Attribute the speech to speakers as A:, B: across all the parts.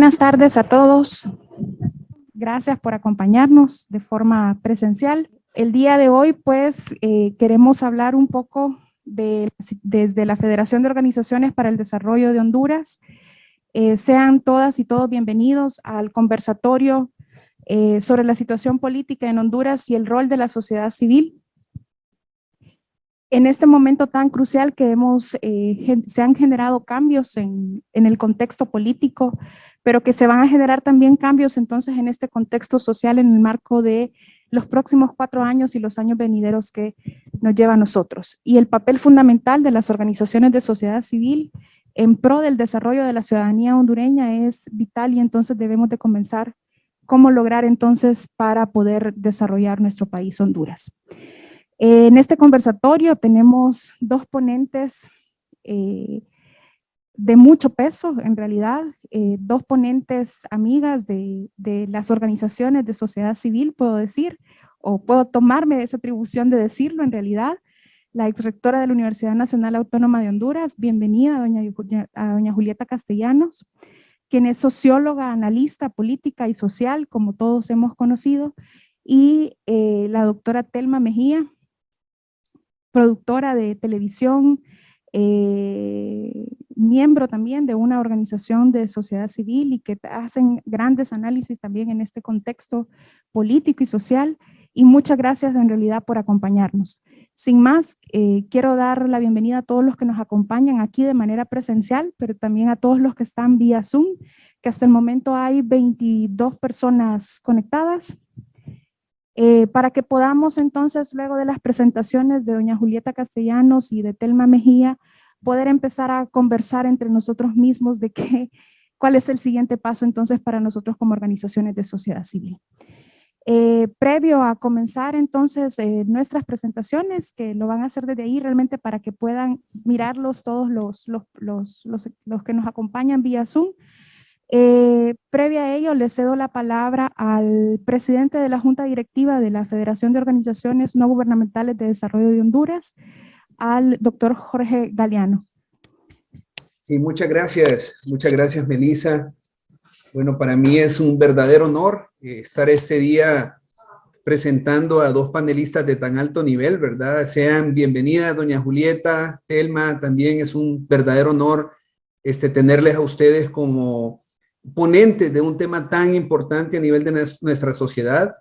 A: Buenas tardes a todos. Gracias por acompañarnos de forma presencial. El día de hoy, pues, queremos hablar un poco desde la Federación de Organizaciones para el Desarrollo de Honduras. Sean todas y todos bienvenidos al conversatorio sobre la situación política en Honduras y el rol de la sociedad civil. En este momento tan crucial que se han generado cambios en el contexto político, pero que se van a generar también cambios entonces en este contexto social en el marco de los próximos 4 años y los años venideros que nos lleva a nosotros. Y el papel fundamental de las organizaciones de sociedad civil en pro del desarrollo de la ciudadanía hondureña es vital, y entonces debemos de comenzar cómo lograr entonces para poder desarrollar nuestro país, Honduras. En este conversatorio tenemos 2 ponentes de mucho peso, en realidad, 2 ponentes amigas de las organizaciones de sociedad civil, puedo decir, o puedo tomarme esa atribución de decirlo en realidad. La exrectora de la Universidad Nacional Autónoma de Honduras, bienvenida a doña Julieta Castellanos, quien es socióloga, analista política y social, como todos hemos conocido, y la doctora Telma Mejía, productora de televisión, miembro también de una organización de sociedad civil y que hacen grandes análisis también en este contexto político y social. Y muchas gracias en realidad por acompañarnos. Sin más, quiero dar la bienvenida a todos los que nos acompañan aquí de manera presencial, pero también a todos los que están vía Zoom, que hasta el momento hay 22 personas conectadas. Para que podamos entonces, luego de las presentaciones de doña Julieta Castellanos y de Telma Mejía, poder empezar a conversar entre nosotros mismos de cuál es el siguiente paso entonces para nosotros como organizaciones de sociedad civil. Previo a comenzar entonces nuestras presentaciones, que lo van a hacer desde ahí realmente para que puedan mirarlos todos los que nos acompañan vía Zoom. Previa a ello, le cedo la palabra al presidente de la Junta Directiva de la Federación de Organizaciones No Gubernamentales de Desarrollo de Honduras, al doctor Jorge Galeano.
B: Sí, muchas gracias, Melissa. Bueno, para mí es un verdadero honor estar este día presentando a 2 panelistas de tan alto nivel, ¿verdad? Sean bienvenidas, doña Julieta, Telma, también es un verdadero honor tenerles a ustedes como ponentes de un tema tan importante a nivel de nuestra sociedad.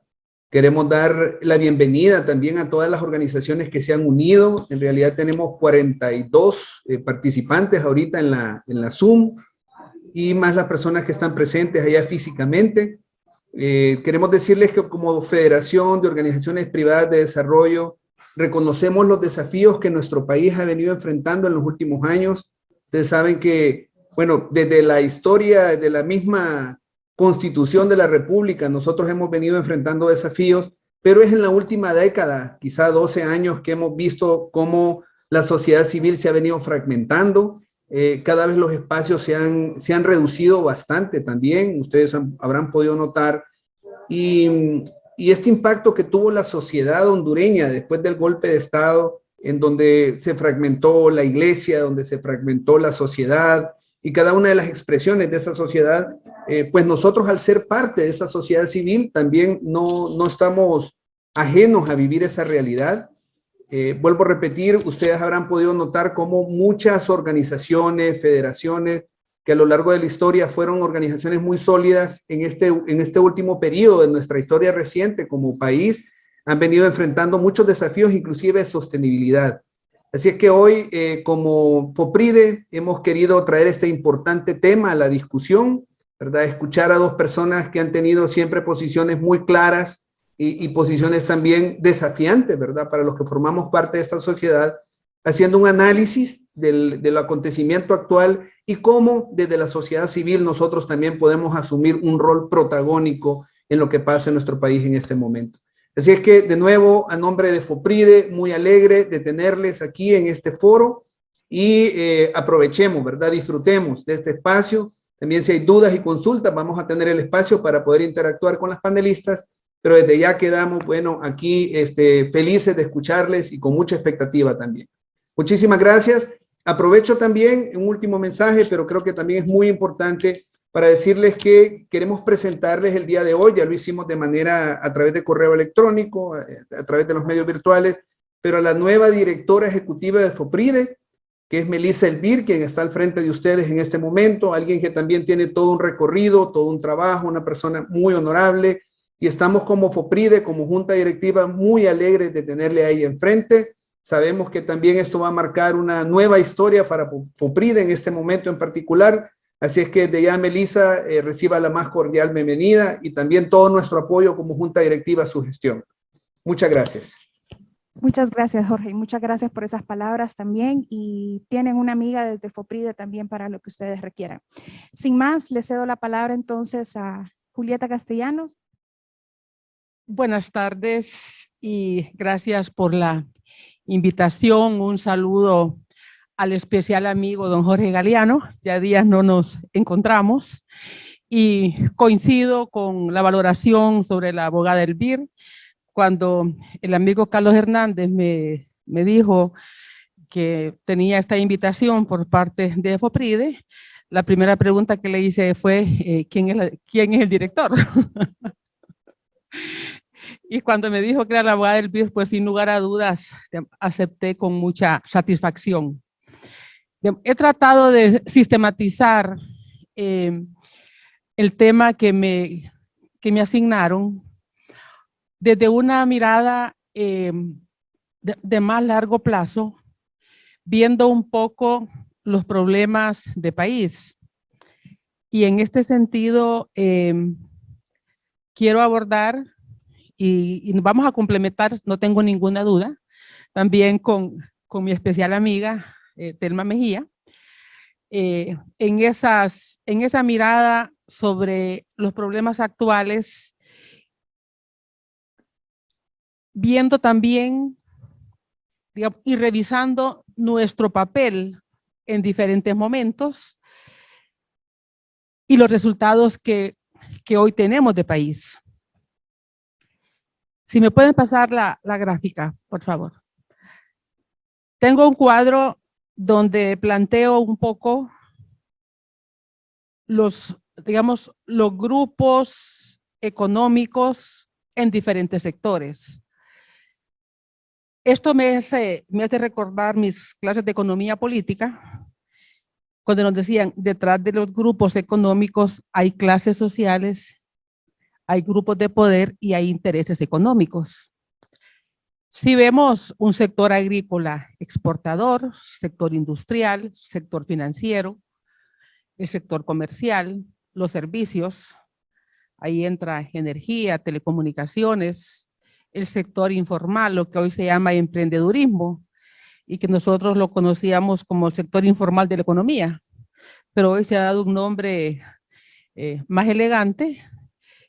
B: Queremos dar la bienvenida también a todas las organizaciones que se han unido. En realidad tenemos 42 participantes ahorita en la Zoom, y más las personas que están presentes allá físicamente. Queremos decirles que como Federación de Organizaciones Privadas de Desarrollo reconocemos los desafíos que nuestro país ha venido enfrentando en los últimos años. Ustedes saben que, bueno, desde la historia, desde la misma Constitución de la República, nosotros hemos venido enfrentando desafíos, pero es en la última década, quizá 12 años, que hemos visto cómo la sociedad civil se ha venido fragmentando. Cada vez los espacios se han reducido bastante también, ustedes habrán podido notar, y este impacto que tuvo la sociedad hondureña después del golpe de Estado, en donde se fragmentó la iglesia, donde se fragmentó la sociedad, y cada una de las expresiones de esa sociedad, pues nosotros al ser parte de esa sociedad civil también no estamos ajenos a vivir esa realidad. Vuelvo a repetir, ustedes habrán podido notar cómo muchas organizaciones, federaciones, que a lo largo de la historia fueron organizaciones muy sólidas en este último periodo de nuestra historia reciente como país, han venido enfrentando muchos desafíos, inclusive de sostenibilidad. Así es que hoy, como FOPRIDE, hemos querido traer este importante tema a la discusión, ¿verdad? Escuchar a 2 personas que han tenido siempre posiciones muy claras y posiciones también desafiantes, ¿verdad? Para los que formamos parte de esta sociedad, haciendo un análisis del acontecimiento actual y cómo desde la sociedad civil nosotros también podemos asumir un rol protagónico en lo que pasa en nuestro país en este momento. Así es que, de nuevo, a nombre de FOPRIDE, muy alegre de tenerles aquí en este foro y aprovechemos, ¿verdad? Disfrutemos de este espacio. También si hay dudas y consultas, vamos a tener el espacio para poder interactuar con las panelistas, pero desde ya quedamos, bueno, aquí felices de escucharles y con mucha expectativa también. Muchísimas gracias. Aprovecho también un último mensaje, pero creo que también es muy importante para decirles que queremos presentarles el día de hoy, ya lo hicimos de manera a través de correo electrónico, a través de los medios virtuales, pero a la nueva directora ejecutiva de FOPRIDE, que es Melissa Elvir, quien está al frente de ustedes en este momento, alguien que también tiene todo un recorrido, todo un trabajo, una persona muy honorable, y estamos como FOPRIDE, como junta directiva, muy alegres de tenerle ahí enfrente. Sabemos que también esto va a marcar una nueva historia para FOPRIDE en este momento en particular, así es que de ya Melissa reciba la más cordial bienvenida y también todo nuestro apoyo como junta directiva a su gestión. Muchas gracias.
A: Muchas gracias, Jorge, y muchas gracias por esas palabras también, y tienen una amiga desde FOPRIDE también para lo que ustedes requieran. Sin más, le cedo la palabra entonces a Julieta Castellanos.
C: Buenas tardes y gracias por la invitación. Un saludo al especial amigo don Jorge Galeano. Ya días no nos encontramos y coincido con la valoración sobre la abogada Elvir. Cuando el amigo Carlos Hernández me dijo que tenía esta invitación por parte de FOPRIDE, la primera pregunta que le hice fue ¿quién es el director? Y cuando me dijo que era la abogada Elvir, pues sin lugar a dudas acepté con mucha satisfacción. He tratado de sistematizar el tema que me asignaron desde una mirada de más largo plazo, viendo un poco los problemas de país. Y en este sentido, quiero abordar, y nos vamos a complementar, no tengo ninguna duda, también con mi especial amiga, Telma Mejía, en esa mirada sobre los problemas actuales, viendo también, digamos, y revisando nuestro papel en diferentes momentos y los resultados que hoy tenemos de país. Si me pueden pasar la gráfica, por favor. Tengo un cuadro donde planteo un poco los grupos económicos en diferentes sectores. Esto me hace recordar mis clases de economía política, cuando nos decían, detrás de los grupos económicos hay clases sociales, hay grupos de poder y hay intereses económicos. Si vemos un sector agrícola exportador, sector industrial, sector financiero, el sector comercial, los servicios, ahí entra energía, telecomunicaciones, el sector informal, lo que hoy se llama emprendedurismo, y que nosotros lo conocíamos como el sector informal de la economía, pero hoy se ha dado un nombre más elegante,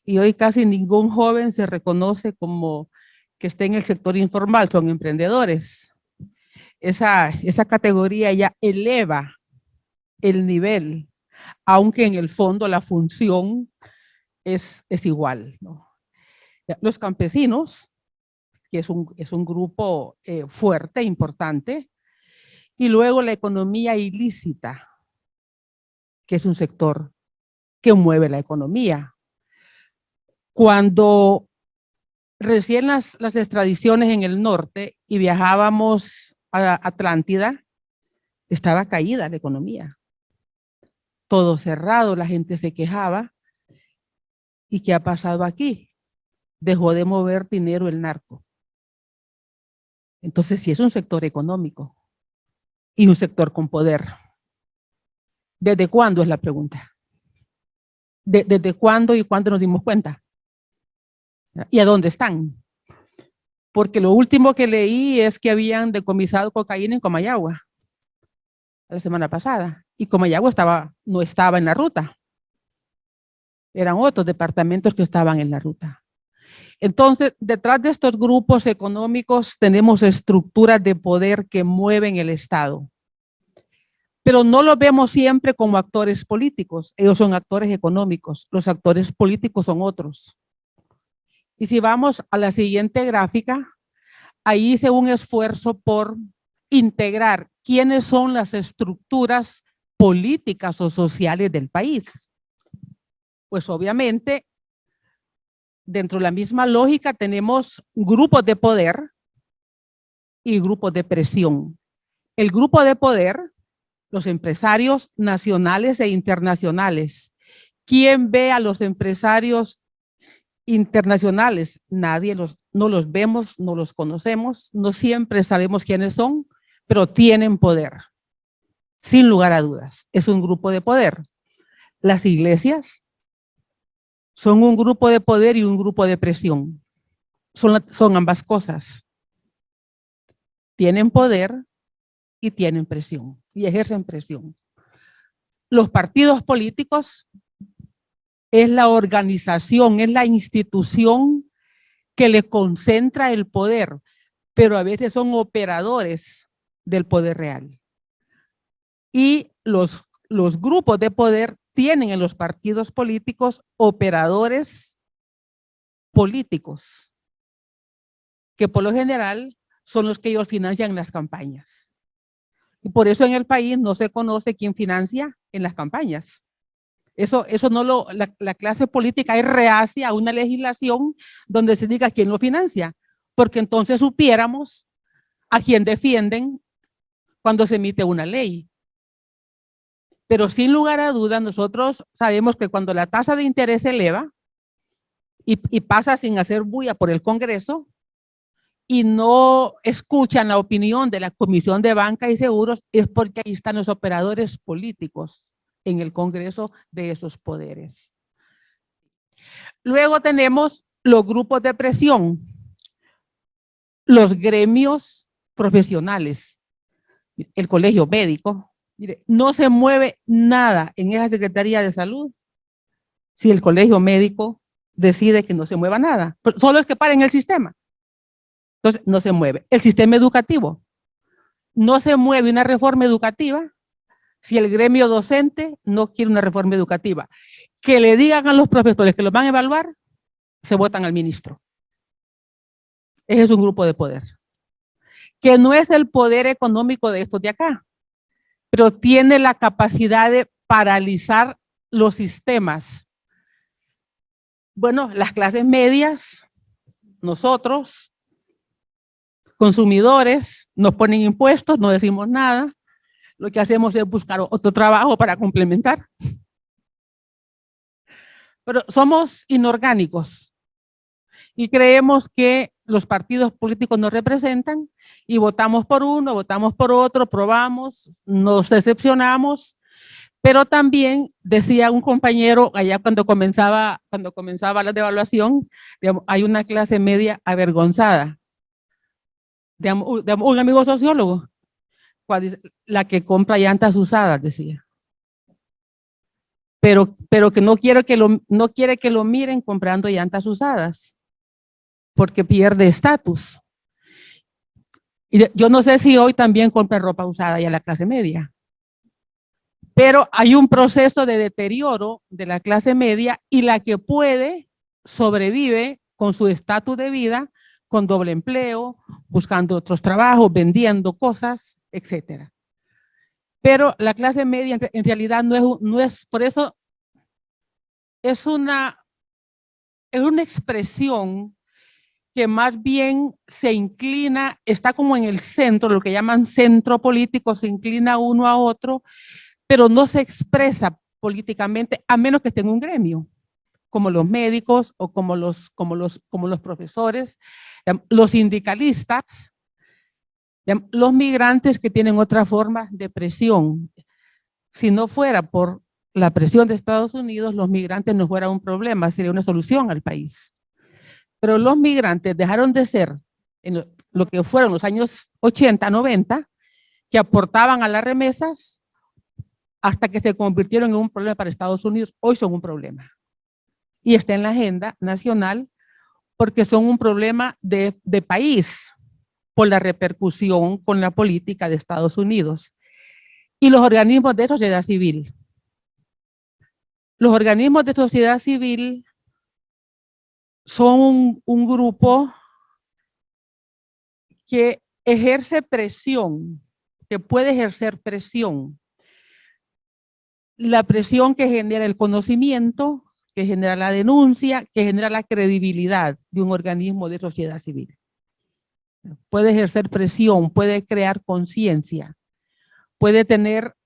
C: y hoy casi ningún joven se reconoce como que esté en el sector informal, son emprendedores. Esa categoría ya eleva el nivel, aunque en el fondo la función es igual, ¿no? Los campesinos, que es un grupo fuerte, importante, y luego la economía ilícita, que es un sector que mueve la economía. Cuando recién las extradiciones en el norte y viajábamos a Atlántida, estaba caída la economía. Todo cerrado, la gente se quejaba. ¿Y qué ha pasado aquí? Dejó de mover dinero el narco. Entonces sí es un sector económico y un sector con poder. ¿Desde cuándo es la pregunta? ¿Desde cuándo y cuándo nos dimos cuenta? ¿Y a dónde están? Porque lo último que leí es que habían decomisado cocaína en Comayagua la semana pasada, y Comayagua no estaba en la ruta. Eran otros departamentos que estaban en la ruta. Entonces, detrás de estos grupos económicos tenemos estructuras de poder que mueven el Estado. Pero no los vemos siempre como actores políticos. Ellos son actores económicos. Los actores políticos son otros. Y si vamos a la siguiente gráfica, ahí hice un esfuerzo por integrar quiénes son las estructuras políticas o sociales del país. Pues obviamente, dentro de la misma lógica tenemos grupos de poder y grupos de presión. El grupo de poder, los empresarios nacionales e internacionales. ¿Quién ve a los empresarios internacionales? Nadie, no los vemos, no los conocemos, no siempre sabemos quiénes son, pero tienen poder, sin lugar a dudas. Es un grupo de poder. Las iglesias son un grupo de poder y un grupo de presión. Son ambas cosas. Tienen poder y tienen presión, y ejercen presión. Los partidos políticos es la organización, es la institución que le concentra el poder, pero a veces son operadores del poder real. Y los grupos de poder tienen en los partidos políticos operadores políticos, que por lo general son los que ellos financian las campañas. Y por eso en el país no se conoce quién financia en las campañas. Eso no la clase política es reacia a una legislación donde se diga quién lo financia, porque entonces supiéramos a quién defienden cuando se emite una ley. Pero sin lugar a dudas, nosotros sabemos que cuando la tasa de interés se eleva y pasa sin hacer bulla por el Congreso y no escuchan la opinión de la Comisión de Banca y Seguros, es porque ahí están los operadores políticos en el Congreso de esos poderes. Luego tenemos los grupos de presión, los gremios profesionales, el colegio médico. Mire, no se mueve nada en esa Secretaría de Salud si el colegio médico decide que no se mueva nada. Solo es que paren el sistema. Entonces, no se mueve. El sistema educativo. No se mueve una reforma educativa si el gremio docente no quiere una reforma educativa. Que le digan a los profesores que los van a evaluar, se votan al ministro. Ese es un grupo de poder. Que no es el poder económico de estos de acá, pero tiene la capacidad de paralizar los sistemas. Bueno, las clases medias, nosotros, consumidores, nos ponen impuestos, no decimos nada. Lo que hacemos es buscar otro trabajo para complementar. Pero somos inorgánicos y creemos que los partidos políticos nos representan y votamos por uno, votamos por otro, probamos, nos decepcionamos, pero también decía un compañero allá cuando comenzaba la devaluación, digamos, hay una clase media avergonzada. Digamos, un amigo sociólogo, la que compra llantas usadas, decía. Pero que no quiere que lo miren comprando llantas usadas, porque pierde estatus. Y yo no sé si hoy también compra ropa usada ya la clase media, pero hay un proceso de deterioro de la clase media y la que puede sobrevive con su estatus de vida, con doble empleo, buscando otros trabajos, vendiendo cosas, etcétera. Pero la clase media en realidad no es por eso, es una expresión que más bien se inclina, está como en el centro, lo que llaman centro político, se inclina uno a otro, pero no se expresa políticamente a menos que esté en un gremio, como los médicos o como los profesores, los sindicalistas, los migrantes que tienen otra forma de presión. Si no fuera por la presión de Estados Unidos, los migrantes no fueran un problema, sería una solución al país. Pero los migrantes dejaron de ser en lo que fueron los años 80, 90, que aportaban a las remesas hasta que se convirtieron en un problema para Estados Unidos. Hoy son un problema. Y está en la agenda nacional porque son un problema de país por la repercusión con la política de Estados Unidos. Y los organismos de sociedad civil. Los organismos de sociedad civil son un grupo que ejerce presión, que puede ejercer presión. La presión que genera el conocimiento, que genera la denuncia, que genera la credibilidad de un organismo de sociedad civil. Puede ejercer presión, puede crear conciencia, puede tener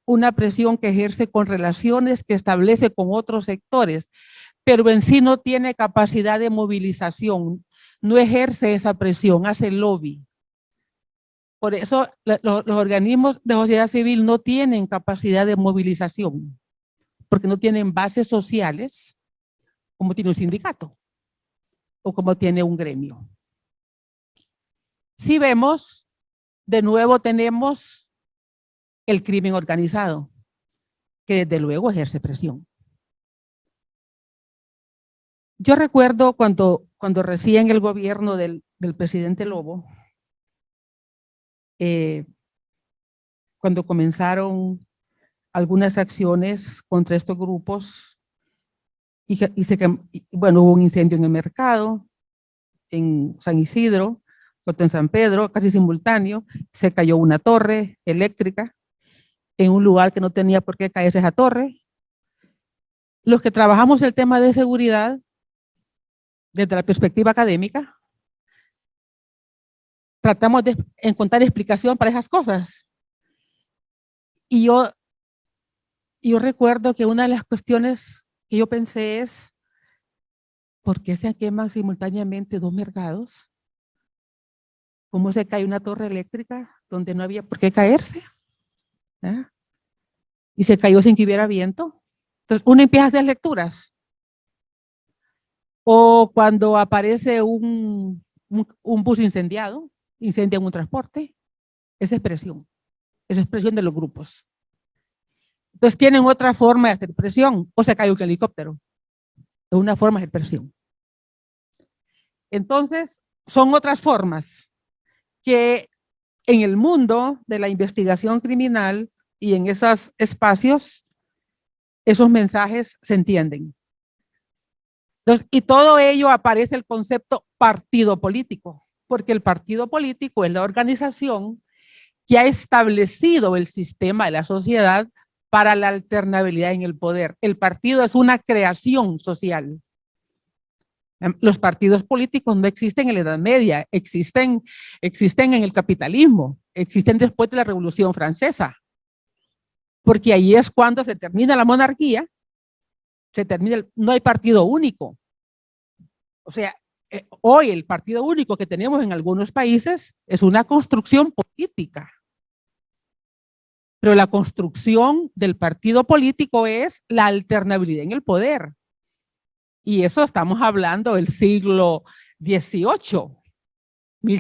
C: una presión que ejerce con relaciones que establece con otros sectores, pero en sí no tiene capacidad de movilización, no ejerce esa presión, hace lobby. Por eso los organismos de sociedad civil no tienen capacidad de movilización, porque no tienen bases sociales como tiene un sindicato o como tiene un gremio. Si vemos, de nuevo tenemos el crimen organizado, que desde luego ejerce presión. Yo recuerdo cuando recién el gobierno del presidente Lobo, cuando comenzaron algunas acciones contra estos grupos, bueno, hubo un incendio en el mercado, en San Isidro, otro en San Pedro, casi simultáneo, se cayó una torre eléctrica en un lugar que no tenía por qué caerse esa torre. Los que trabajamos el tema de seguridad, desde la perspectiva académica, tratamos de encontrar explicación para esas cosas. Y yo recuerdo que una de las cuestiones que yo pensé es, ¿por qué se queman simultáneamente dos mercados? ¿Cómo se cae una torre eléctrica donde no había por qué caerse? ¿Ah? Y se cayó sin que hubiera viento. Entonces uno empieza a hacer lecturas. O cuando aparece un bus incendiado, incendian un transporte, esa es expresión de los grupos. Entonces tienen otra forma de hacer presión, o se cae un helicóptero, es una forma de presión. Entonces son otras formas que en el mundo de la investigación criminal y en esos espacios, esos mensajes se entienden. Entonces, y todo ello aparece el concepto partido político, porque el partido político es la organización que ha establecido el sistema de la sociedad para la alternabilidad en el poder. El partido es una creación social. Los partidos políticos no existen en la Edad Media, existen en el capitalismo, existen después de la Revolución Francesa, porque ahí es cuando se termina la monarquía, no hay partido único. O sea, hoy el partido único que tenemos en algunos países es una construcción política. Pero la construcción del partido político es la alternabilidad en el poder. Y eso estamos hablando del siglo XVIII,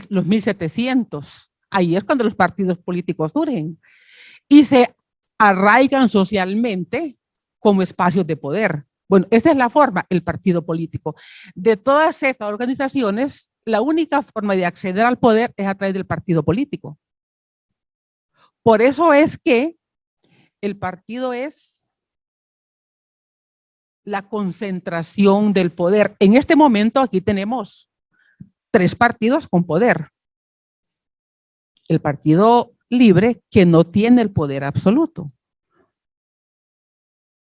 C: los 1700. Ahí es cuando los partidos políticos surgen y se arraigan socialmente como espacios de poder. Bueno, esa es la forma, el partido político. De todas estas organizaciones, la única forma de acceder al poder es a través del partido político. Por eso es que el partido es la concentración del poder. En este momento aquí tenemos 3 partidos con poder. El Partido Libre, que no tiene el poder absoluto.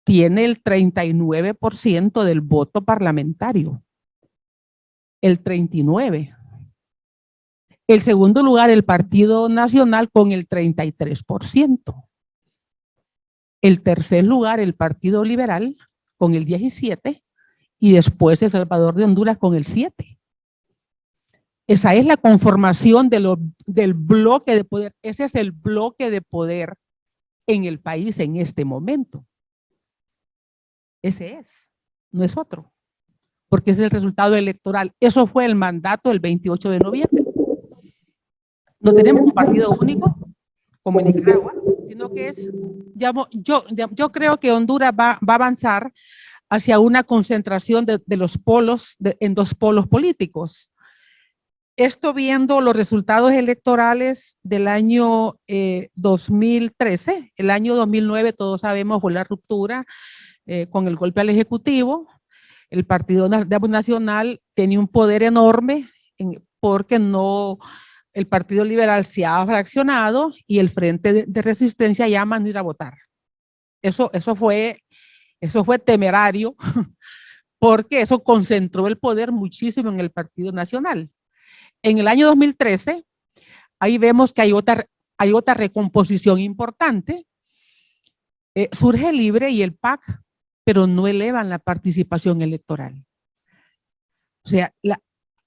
C: Tiene el 39% del voto parlamentario. El 39%. El segundo lugar, el Partido Nacional, con el 33%. El tercer lugar, el Partido Liberal, con el 17%, y después El Salvador de Honduras con el 7%. Esa es la conformación del bloque de poder. Ese es el bloque de poder en el país en este momento. Ese es, no es otro, porque es el resultado electoral. Eso fue el mandato del 28 de noviembre. No tenemos un partido único como en Nicaragua, sino que es, yo creo que Honduras va a avanzar hacia una concentración de los polos, en 2 polos políticos. Esto viendo los resultados electorales del año 2013, el año 2009 todos sabemos fue la ruptura con el golpe al Ejecutivo. El Partido Nacional tenía un poder enorme porque el Partido Liberal se ha fraccionado y el Frente de Resistencia llaman ir a votar. Eso fue Eso fue temerario porque eso concentró el poder muchísimo en el Partido Nacional. En el año 2013, ahí vemos que hay otra recomposición importante. Surge Libre y el PAC, pero no elevan la participación electoral. O sea,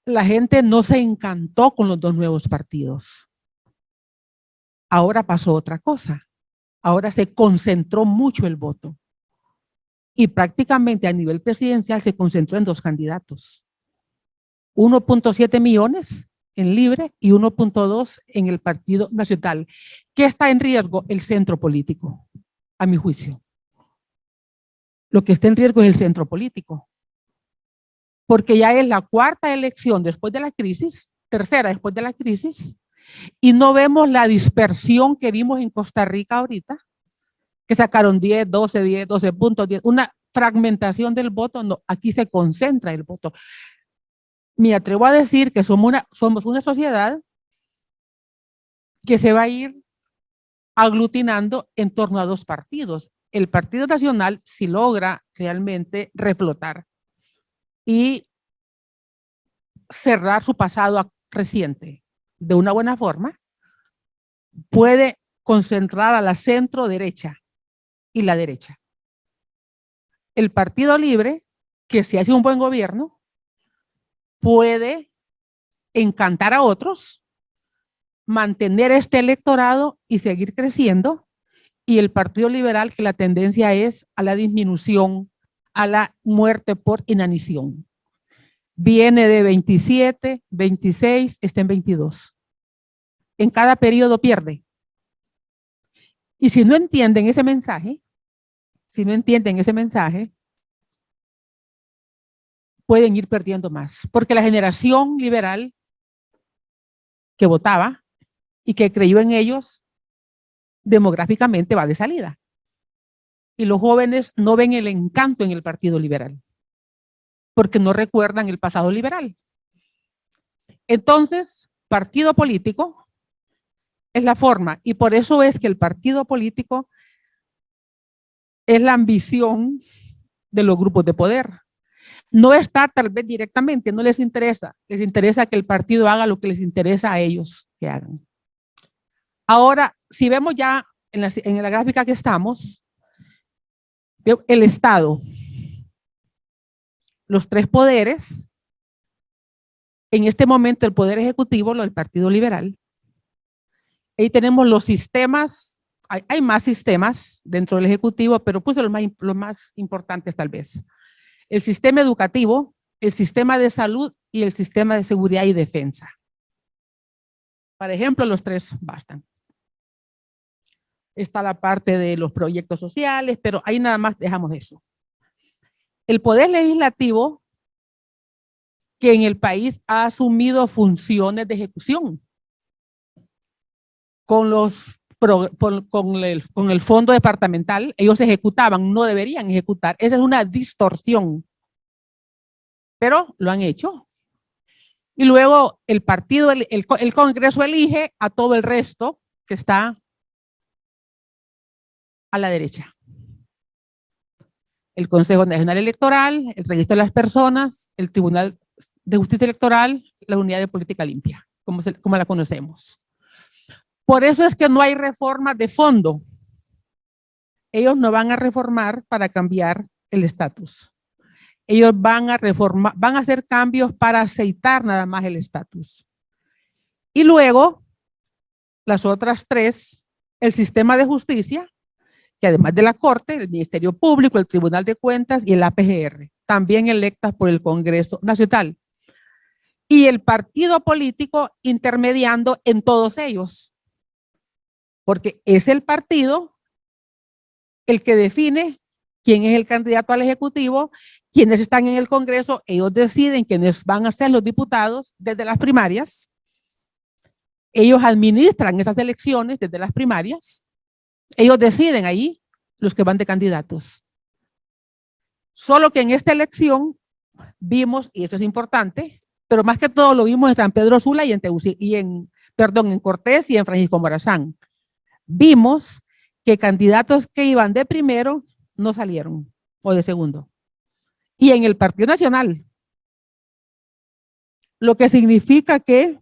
C: la gente no se encantó con los dos nuevos partidos. Ahora pasó otra cosa. Ahora se concentró mucho el voto. Y prácticamente a nivel presidencial se concentró en dos candidatos. 1.7 millones en Libre y 1.2 en el Partido Nacional. ¿Qué está en riesgo? El centro político, a mi juicio. Lo que está en riesgo es el centro político. Porque ya es la cuarta elección después de la crisis, tercera después de la crisis, y no vemos la dispersión que vimos en Costa Rica ahorita, que sacaron 10, 12 puntos, 10, una fragmentación del voto. No, aquí se concentra el voto. Me atrevo a decir que somos una sociedad que se va a ir aglutinando en torno a dos partidos. El Partido Nacional, si logra realmente reflotar y cerrar su pasado reciente de una buena forma, puede concentrar a la centro derecha y la derecha. El Partido Libre, que si hace un buen gobierno, puede encantar a otros, mantener este electorado y seguir creciendo, y el Partido Liberal, que la tendencia es a la disminución, a la muerte por inanición. Viene de 27, 26, está en 22. En cada periodo pierde. Y si no entienden ese mensaje, pueden ir perdiendo más. Porque la generación liberal que votaba y que creyó en ellos, demográficamente va de salida. Y los jóvenes no ven el encanto en el Partido Liberal, porque no recuerdan el pasado liberal. Entonces, partido político es la forma, y por eso es que el partido político es la ambición de los grupos de poder. No está tal vez directamente, no les interesa que el partido haga lo que les interesa a ellos que hagan. Ahora, si vemos ya en la gráfica que estamos, el Estado, los tres poderes, en este momento el poder ejecutivo, lo del Partido Liberal, ahí tenemos los sistemas, hay más sistemas dentro del ejecutivo, pero puse los más importantes tal vez. El sistema educativo, el sistema de salud y el sistema de seguridad y defensa. Por ejemplo, los tres bastan. Está la parte de los proyectos sociales, pero ahí nada más dejamos eso. El poder legislativo, que en el país ha asumido funciones de ejecución con el fondo departamental, ellos ejecutaban, no deberían ejecutar. Esa es una distorsión, pero lo han hecho. Y luego el Congreso elige a todo el resto que está a la derecha. El Consejo Nacional Electoral, el Registro de las Personas, el Tribunal de Justicia Electoral, la Unidad de Política Limpia, como la conocemos. Por eso es que no hay reformas de fondo. Ellos no van a reformar para cambiar el estatus. Ellos van a reformar, van a hacer cambios para aceitar nada más el estatus. Y luego, las otras tres, el sistema de justicia, que además de la Corte, el Ministerio Público, el Tribunal de Cuentas y el APGR, también electas por el Congreso Nacional. Y el partido político intermediando en todos ellos, porque es el partido el que define quién es el candidato al Ejecutivo, quienes están en el Congreso, ellos deciden quiénes van a ser los diputados desde las primarias, ellos administran esas elecciones desde las primarias, ellos deciden ahí los que van de candidatos. Solo que en esta elección vimos, y eso es importante, pero más que todo lo vimos en San Pedro Sula y en Cortés y en Francisco Morazán. Vimos que candidatos que iban de primero no salieron o de segundo. Y en el Partido Nacional. Lo que significa que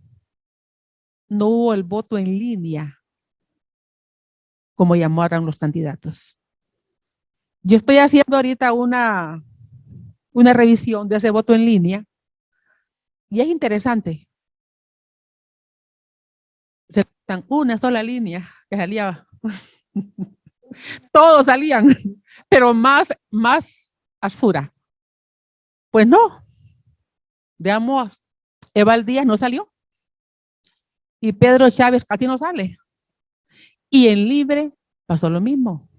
C: no hubo el voto en línea, como llamaron los candidatos. Yo estoy haciendo ahorita una revisión de ese voto en línea y es interesante. Se tan una sola línea que salía. Todos salían, pero más Asfura. Pues no. Veamos, Eval Díaz no salió. Y Pedro Chávez casi no sale. Y en Libre pasó lo mismo.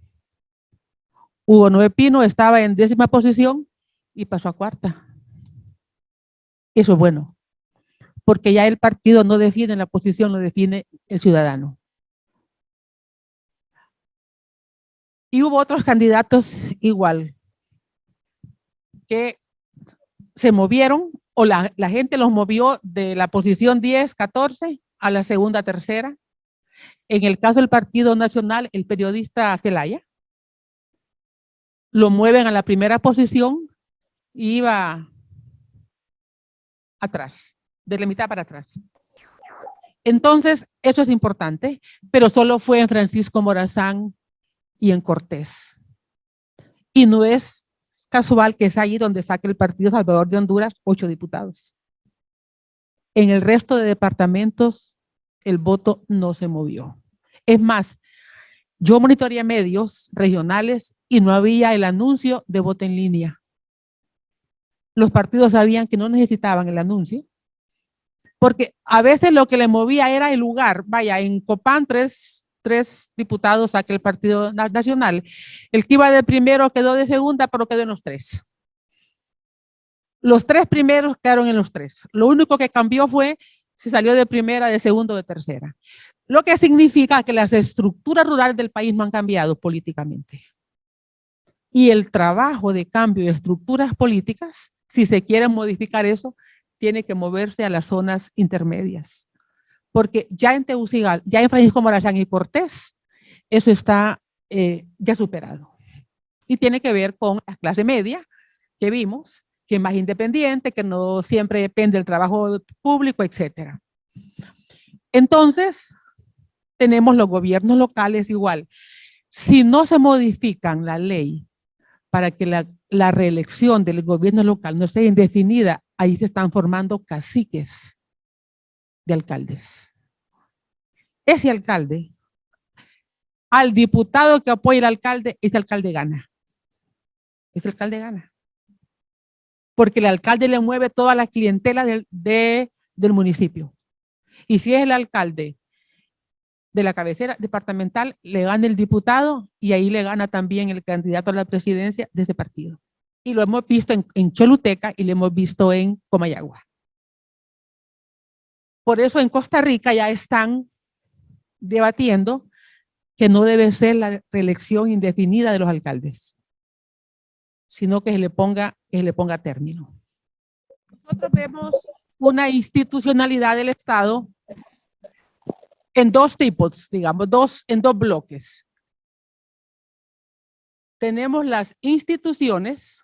C: Hugo Noé Pino estaba en 10ª posición y pasó a 4ª. Eso es bueno, porque ya el partido no define la posición, lo define el ciudadano. Y hubo otros candidatos igual, que se movieron, o la gente los movió de la posición 10, 14 a la segunda, tercera. En el caso del Partido Nacional, el periodista Zelaya, lo mueven a la primera posición y iba atrás, de la mitad para atrás. Entonces, eso es importante, pero solo fue en Francisco Morazán y en Cortés. Y no es casual que es ahí donde saque el Partido Salvador de Honduras 8 diputados. En el resto de departamentos, el voto no se movió. Es más, yo monitoreé medios regionales y no había el anuncio de voto en línea. Los partidos sabían que no necesitaban el anuncio, porque a veces lo que le movía era el lugar. Vaya, en Copán, tres diputados saque el Partido Nacional. El que iba de primero quedó de segunda, pero quedó en los 3. Los 3 primeros quedaron en los 3. Lo único que cambió fue si salió de primera, de segunda o de tercera. Lo que significa que las estructuras rurales del país no han cambiado políticamente. Y el trabajo de cambio de estructuras políticas, si se quiere modificar eso, tiene que moverse a las zonas intermedias. Porque ya en Tegucigalpa, ya en Francisco Morazán y Cortés, eso está ya superado. Y tiene que ver con la clase media que vimos, que es más independiente, que no siempre depende del trabajo público, etc. Entonces, tenemos los gobiernos locales igual. Si no se modifican la ley para que la reelección del gobierno local no sea indefinida, ahí se están formando caciques de alcaldes. Ese alcalde, al diputado que apoya al alcalde, ese alcalde gana. Ese alcalde gana. Porque el alcalde le mueve toda la clientela del municipio. Y si es el alcalde de la cabecera departamental, le gana el diputado y ahí le gana también el candidato a la presidencia de ese partido. Y lo hemos visto en Choluteca y lo hemos visto en Comayagua. Por eso en Costa Rica ya están debatiendo que no debe ser la reelección indefinida de los alcaldes, sino que se le ponga término. Nosotros vemos una institucionalidad del Estado en 2 tipos, digamos, en dos bloques. Tenemos las instituciones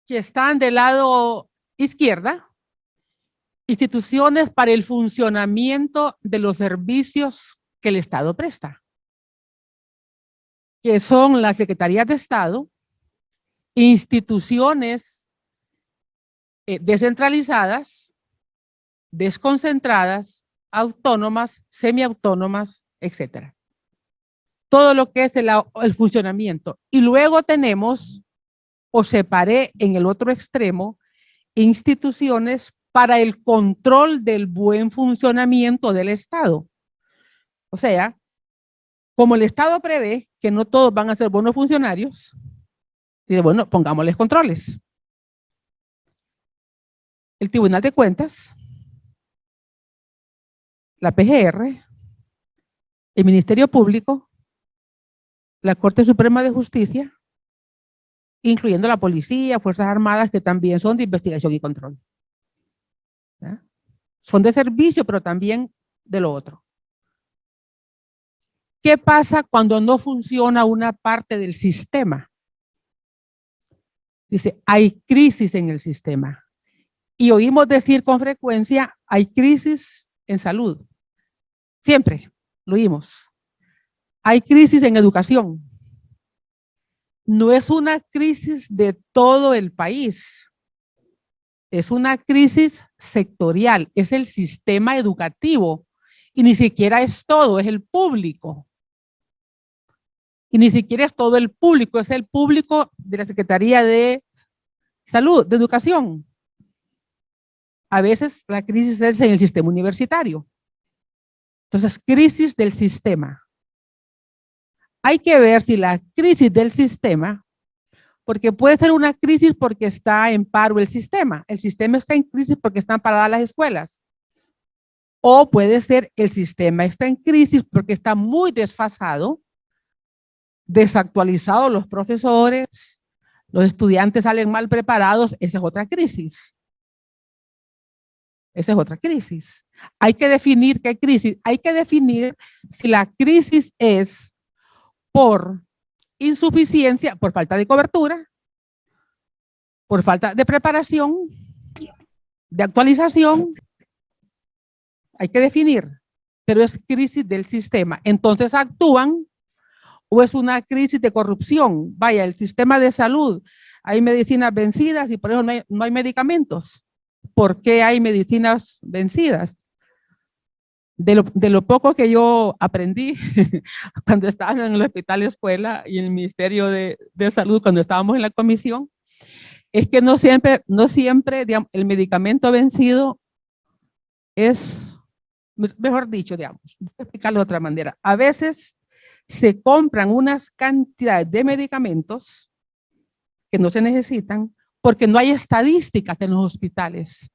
C: que están del lado izquierda, instituciones para el funcionamiento de los servicios que el Estado presta, que son las Secretarías de Estado, instituciones descentralizadas, desconcentradas, autónomas, semiautónomas, etcétera. Todo lo que es el funcionamiento. Y luego tenemos, o separé en el otro extremo, instituciones para el control del buen funcionamiento del Estado. O sea, como el Estado prevé que no todos van a ser buenos funcionarios, dice, bueno, pongámosles controles. El Tribunal de Cuentas, la PGR, el Ministerio Público, la Corte Suprema de Justicia, incluyendo la policía, Fuerzas Armadas, que también son de investigación y control. ¿Ya? Son de servicio, pero también de lo otro. ¿Qué pasa cuando no funciona una parte del sistema? Dice, hay crisis en el sistema. Y oímos decir con frecuencia, hay crisis en salud. Siempre lo oímos. Hay crisis en educación. No es una crisis de todo el país. Es una crisis sectorial. Es el sistema educativo. Y ni siquiera es todo, es el público. Y ni siquiera es todo el público, es el público de la Secretaría de Salud, de Educación. A veces la crisis es en el sistema universitario. Entonces, crisis del sistema. Hay que ver si la crisis del sistema, porque puede ser una crisis porque está en paro el sistema está en crisis porque están paradas las escuelas. O puede ser el sistema está en crisis porque está muy desfasado, desactualizado los profesores, los estudiantes salen mal preparados, esa es otra crisis. Esa es otra crisis. Hay que definir qué crisis, hay que definir si la crisis es por insuficiencia, por falta de cobertura, por falta de preparación, de actualización. Hay que definir, pero es crisis del sistema. Entonces actúan o es una crisis de corrupción. Vaya, el sistema de salud, hay medicinas vencidas y por eso no hay medicamentos. ¿Por qué hay medicinas vencidas? De lo poco que yo aprendí cuando estaba en el hospital escuela y en el Ministerio de Salud, cuando estábamos en la comisión, es que no siempre digamos, el medicamento vencido es, mejor dicho, digamos, voy a explicarlo de otra manera. A veces se compran unas cantidades de medicamentos que no se necesitan porque no hay estadísticas en los hospitales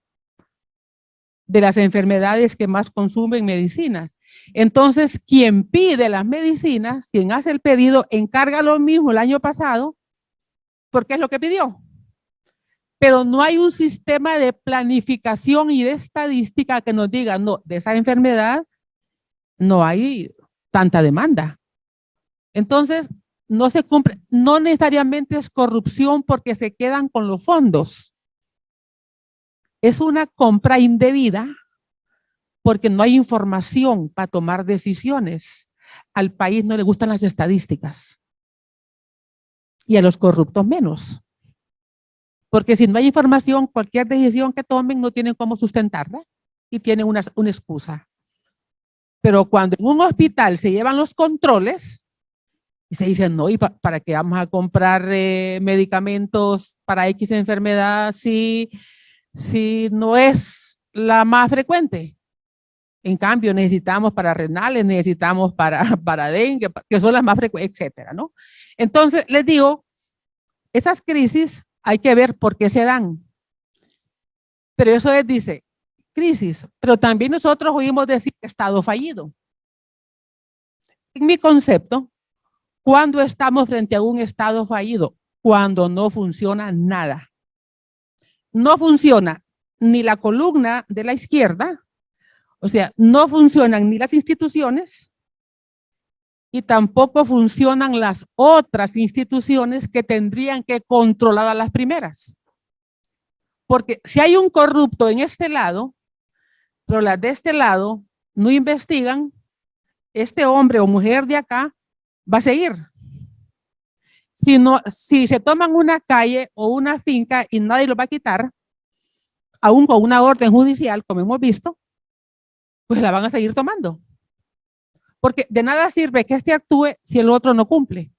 C: de las enfermedades que más consumen medicinas. Entonces, quien pide las medicinas, quien hace el pedido, encarga lo mismo el año pasado, porque es lo que pidió. Pero no hay un sistema de planificación y de estadística que nos diga, no, de esa enfermedad no hay tanta demanda. Entonces, no se cumple, no necesariamente es corrupción porque se quedan con los fondos. Es una compra indebida porque no hay información para tomar decisiones. Al país no le gustan las estadísticas y a los corruptos menos. Porque si no hay información, cualquier decisión que tomen no tienen cómo sustentarla y tienen una excusa. Pero cuando en un hospital se llevan los controles y se dicen, no, ¿y para qué vamos a comprar medicamentos para X enfermedad si no es la más frecuente? En cambio, necesitamos para renales, necesitamos para dengue, que son las más frecuentes, etcétera, ¿no? Entonces, les digo, esas crisis hay que ver por qué se dan. Pero eso es, dice, crisis. Pero también nosotros oímos decir estado fallido. En mi concepto, ¿cuándo estamos frente a un estado fallido? Cuando no funciona nada. No funciona ni la columna de la izquierda, o sea, no funcionan ni las instituciones y tampoco funcionan las otras instituciones que tendrían que controlar a las primeras. Porque si hay un corrupto en este lado, pero las de este lado no investigan, este hombre o mujer de acá va a seguir. Si se toman una calle o una finca y nadie lo va a quitar, aún con una orden judicial, como hemos visto, pues la van a seguir tomando. Porque de nada sirve que este actúe si el otro no cumple.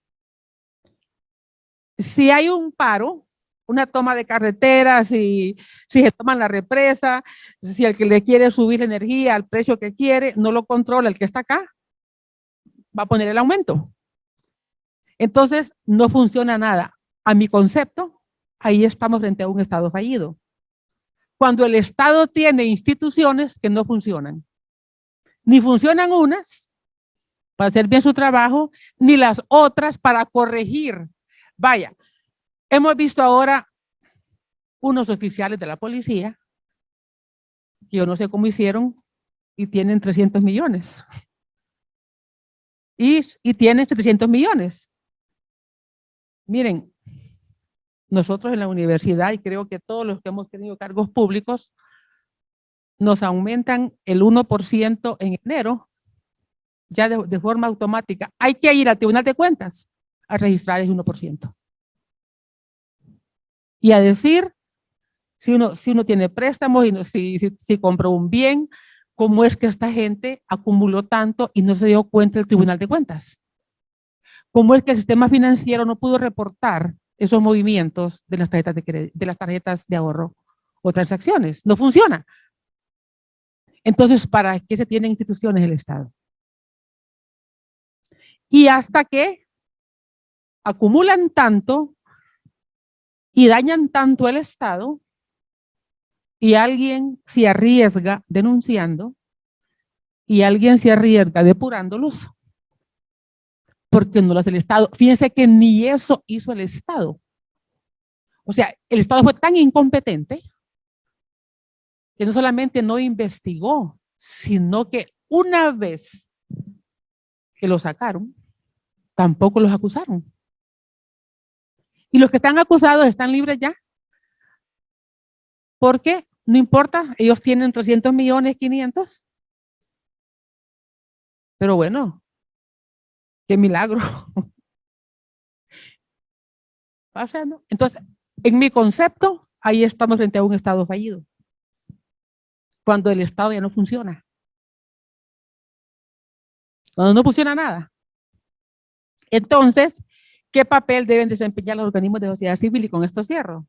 C: Si hay un paro, una toma de carreteras, si se toman la represa, si el que le quiere subir la energía al precio que quiere, no lo controla el que está acá, va a poner el aumento. Entonces, no funciona nada. A mi concepto, ahí estamos frente a un Estado fallido. Cuando el Estado tiene instituciones que no funcionan. Ni funcionan unas para hacer bien su trabajo, ni las otras para corregir. Vaya, hemos visto ahora unos oficiales de la policía, que yo no sé cómo hicieron, y tienen 300 millones. Y tienen 300 millones. Miren, nosotros en la universidad, y creo que todos los que hemos tenido cargos públicos, nos aumentan el 1% en enero, ya de forma automática. Hay que ir al Tribunal de Cuentas a registrar el 1%. Y a decir si uno tiene préstamos y si compró un bien, cómo es que esta gente acumuló tanto y no se dio cuenta el Tribunal de Cuentas. Cómo es que el sistema financiero no pudo reportar esos movimientos de las tarjetas de crédito, de las tarjetas de ahorro o transacciones. No funciona. Entonces, ¿para qué se tienen instituciones del Estado? Y hasta que acumulan tanto y dañan tanto el Estado y alguien se arriesga denunciando y alguien se arriesga depurándolos porque no lo hace el Estado. Fíjense que ni eso hizo el Estado. O sea, el Estado fue tan incompetente que no solamente no investigó, sino que una vez que lo sacaron, tampoco los acusaron. Y los que están acusados están libres ya. Porque no importa, ellos tienen 300 millones, 500. Pero bueno, qué milagro. Pasando. Entonces, en mi concepto, ahí estamos frente a un Estado fallido. Cuando el Estado ya no funciona. Cuando no funciona nada. Entonces, ¿qué papel deben desempeñar los organismos de sociedad civil? Y con esto cierro.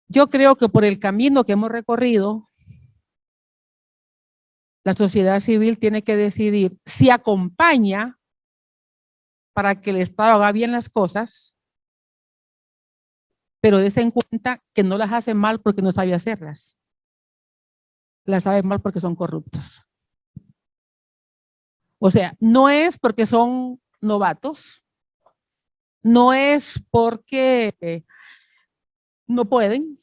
C: Yo creo que por el camino que hemos recorrido, la sociedad civil tiene que decidir si acompaña para que el Estado haga bien las cosas, pero dése en cuenta que no las hace mal porque no sabe hacerlas. Las sabe mal porque son corruptos. O sea, no es porque son novatos, no es porque no pueden,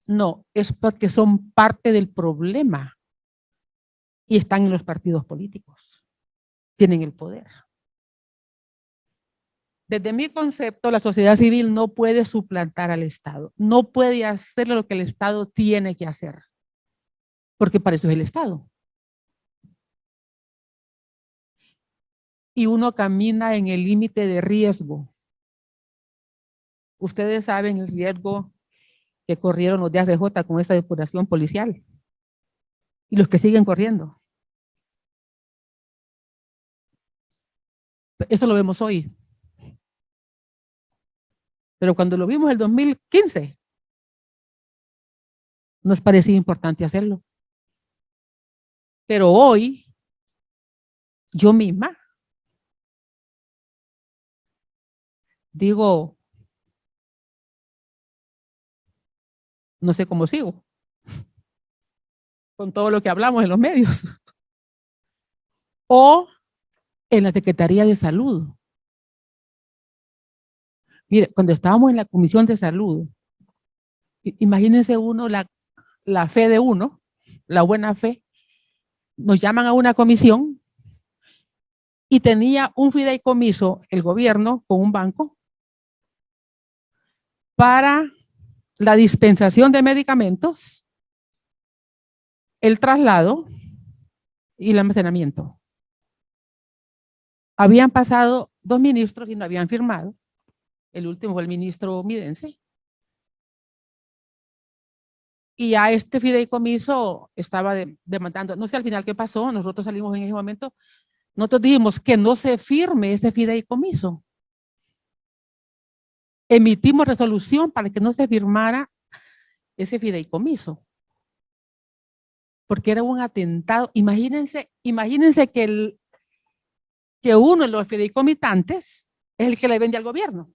C: no, es porque son parte del problema y están en los partidos políticos, tienen el poder. Desde mi concepto, la sociedad civil no puede suplantar al Estado, no puede hacer lo que el Estado tiene que hacer, porque para eso es el Estado. Y uno camina en el límite de riesgo. Ustedes saben el riesgo que corrieron los de ACJ con esta depuración policial y los que siguen corriendo. Eso lo vemos hoy. Pero cuando lo vimos en el 2015, nos parecía importante hacerlo. Pero hoy, yo misma, digo, no sé cómo sigo, con todo lo que hablamos en los medios. O en la Secretaría de Salud. Mire, cuando estábamos en la Comisión de Salud, imagínense uno la fe de uno, la buena fe, nos llaman a una comisión y tenía un fideicomiso el gobierno con un banco para la dispensación de medicamentos, el traslado y el almacenamiento. Habían pasado 2 ministros y no habían firmado. El último fue el ministro Midense. Y a este fideicomiso estaba demandando, no sé al final qué pasó, nosotros salimos en ese momento, nosotros dijimos que no se firme ese fideicomiso. Emitimos resolución para que no se firmara ese fideicomiso. Porque era un atentado. Imagínense que uno de los fideicomitantes es el que le vende al gobierno.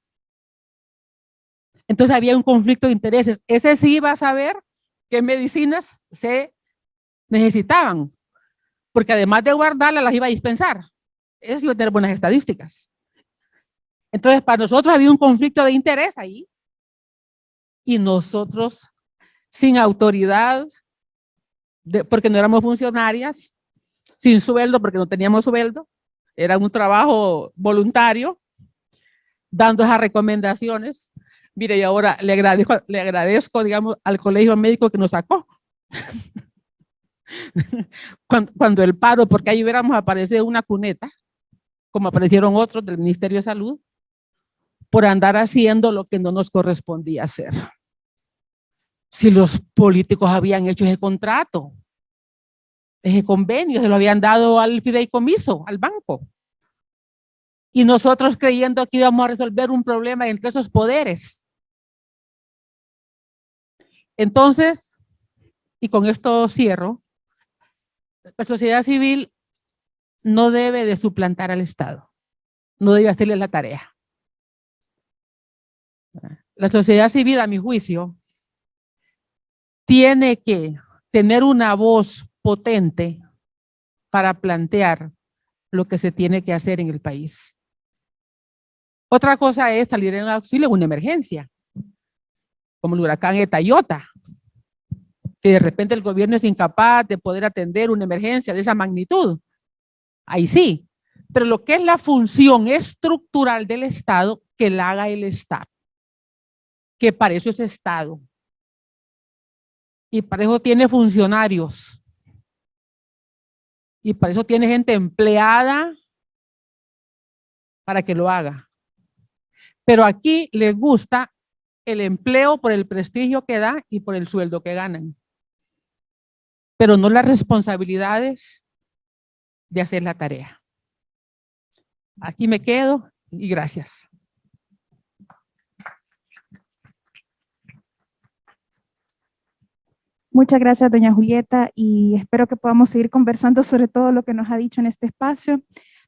C: Entonces había un conflicto de intereses. Ese sí iba a saber qué medicinas se necesitaban, porque además de guardarlas, las iba a dispensar. Eso es tener buenas estadísticas. Entonces, para nosotros había un conflicto de interés ahí, y nosotros, sin autoridad, porque no éramos funcionarias, sin sueldo, porque no teníamos sueldo, era un trabajo voluntario, dando esas recomendaciones. Mire, y ahora le agradezco, digamos, al colegio médico que nos sacó. Cuando el paro, porque ahí hubiéramos aparecido una cuneta, como aparecieron otros del Ministerio de Salud, por andar haciendo lo que no nos correspondía hacer. Si los políticos habían hecho ese contrato, ese convenio, se lo habían dado al fideicomiso, al banco. Y nosotros creyendo que íbamos a resolver un problema entre esos poderes. Entonces, y con esto cierro, la sociedad civil no debe de suplantar al Estado, no debe hacerle la tarea. La sociedad civil, a mi juicio, tiene que tener una voz potente para plantear lo que se tiene que hacer en el país. Otra cosa es salir en auxilio en una emergencia, como el huracán Eta y Iota, que de repente el gobierno es incapaz de poder atender una emergencia de esa magnitud. Ahí sí, pero lo que es la función estructural del Estado, que la haga el Estado, que para eso es Estado. Y para eso tiene funcionarios. Y para eso tiene gente empleada para que lo haga. Pero aquí les gusta el empleo por el prestigio que da y por el sueldo que ganan. Pero no las responsabilidades de hacer la tarea. Aquí me quedo y gracias.
A: Muchas gracias, doña Julieta, y espero que podamos seguir conversando sobre todo lo que nos ha dicho en este espacio.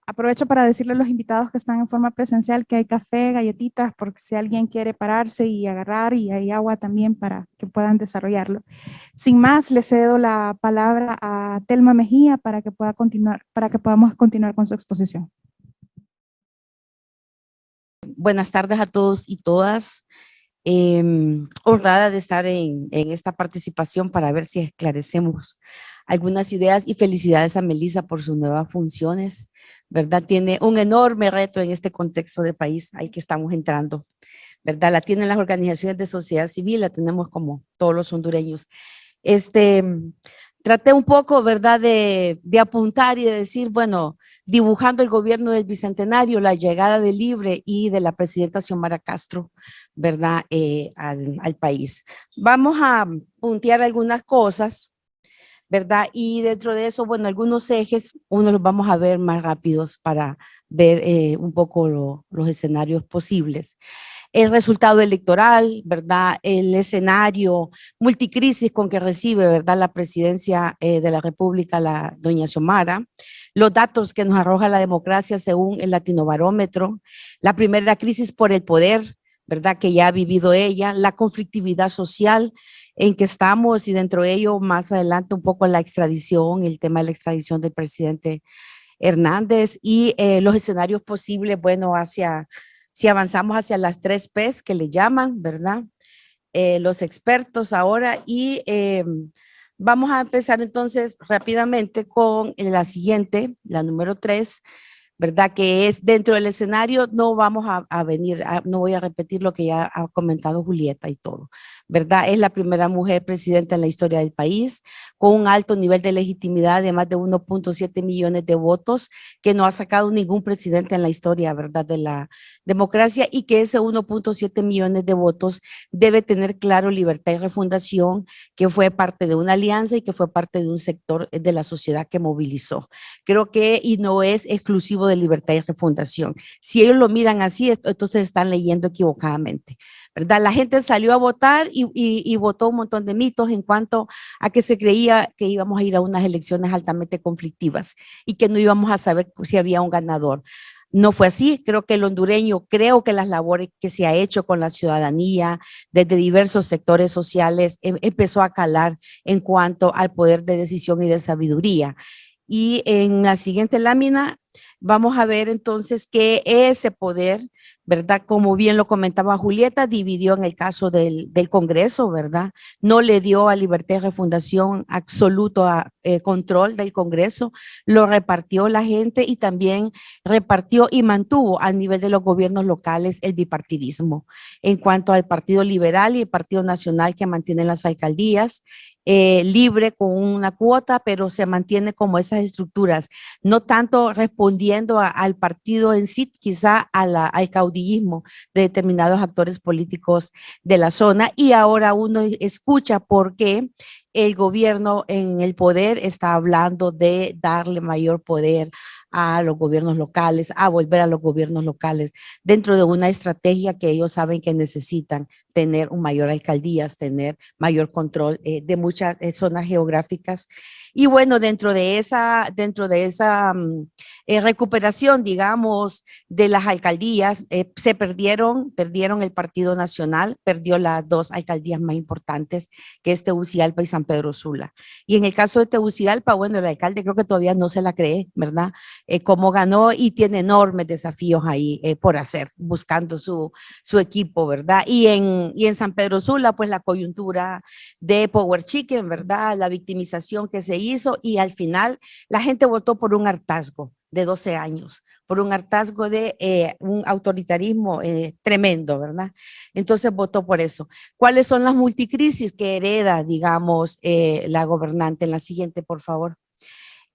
A: Aprovecho para decirle a los invitados que están en forma presencial que hay café, galletitas, porque si alguien quiere pararse y agarrar, y hay agua también para que puedan desarrollarlo. Sin más, le cedo la palabra a Telma Mejía para que podamos continuar con su exposición.
D: Buenas tardes a todos y todas. Honrada de estar en esta participación para ver si esclarecemos algunas ideas, y felicidades a Melissa por sus nuevas funciones, ¿verdad? Tiene un enorme reto en este contexto de país al que estamos entrando, ¿verdad? La tienen las organizaciones de sociedad civil, la tenemos como todos los hondureños. Traté un poco, ¿verdad?, de apuntar y de decir, bueno, dibujando el gobierno del Bicentenario, la llegada de Libre y de la presidenta Xiomara Castro, ¿verdad?, al país. Vamos a puntear algunas cosas, ¿verdad? Y dentro de eso, bueno, algunos ejes, uno los vamos a ver más rápidos para ver un poco los escenarios posibles. El resultado electoral, ¿verdad? El escenario multicrisis con que recibe, ¿verdad?, la presidencia de la República, la doña Xiomara, los datos que nos arroja la democracia según el Latinobarómetro, la primera crisis por el poder, ¿verdad?, que ya ha vivido ella, la conflictividad social en que estamos, y dentro de ello más adelante un poco la extradición, el tema de la extradición del presidente Hernández, y los escenarios posibles, bueno, si avanzamos hacia las 3 P's que le llaman, ¿verdad? Los expertos ahora, y vamos a empezar entonces rápidamente con la siguiente, la número 3, ¿verdad? Que es dentro del escenario, no vamos a venir, no voy a repetir lo que ya ha comentado Julieta y todo, ¿verdad? Es la primera mujer presidenta en la historia del país, con un alto nivel de legitimidad de más de 1.7 millones de votos, que no ha sacado ningún presidente en la historia, ¿verdad?, de la democracia, y que ese 1.7 millones de votos debe tener claro Libertad y Refundación, que fue parte de una alianza y que fue parte de un sector de la sociedad que movilizó. Creo que, y no es exclusivo de Libertad y Refundación. Si ellos lo miran así, entonces están leyendo equivocadamente, ¿verdad? La gente salió a votar y votó un montón de mitos en cuanto a que se creía que íbamos a ir a unas elecciones altamente conflictivas y que no íbamos a saber si había un ganador. No fue así. Creo que el hondureño, creo que las labores que se ha hecho con la ciudadanía desde diversos sectores sociales empezó a calar en cuanto al poder de decisión y de sabiduría. Y en la siguiente lámina vamos a ver entonces que ese poder ¿verdad? Como bien lo comentaba Julieta, dividió en el caso del Congreso, ¿verdad? No le dio a Libertad y Refundación absoluto control del Congreso, lo repartió la gente y también repartió y mantuvo a nivel de los gobiernos locales el bipartidismo. En cuanto al Partido Liberal y el Partido Nacional que mantienen las alcaldías, libre con una cuota, pero se mantiene como esas estructuras, no tanto respondiendo al partido en sí, quizá al caudillismo de determinados actores políticos de la zona. Y ahora uno escucha por qué el gobierno en el poder está hablando de darle mayor poder a los gobiernos locales, a volver a los gobiernos locales, dentro de una estrategia que ellos saben que necesitan tener un mayor alcaldías, tener mayor control de muchas zonas geográficas. Y bueno, dentro de esa recuperación, digamos, de las alcaldías, se perdieron el Partido Nacional, perdió las dos alcaldías más importantes, que es Tegucigalpa y San Pedro Sula. Y en el caso de Tegucigalpa, bueno, el alcalde creo que todavía no se la cree, ¿verdad? Cómo ganó y tiene enormes desafíos ahí por hacer, buscando su equipo, ¿verdad? Y en San Pedro Sula, pues la coyuntura de Power Chicken, ¿verdad? La victimización que se hizo y al final la gente votó por un hartazgo de 12 años, por un hartazgo de un autoritarismo tremendo, ¿verdad? Entonces votó por eso. ¿Cuáles son las multicrisis que hereda, digamos, la gobernante? En la siguiente, por favor.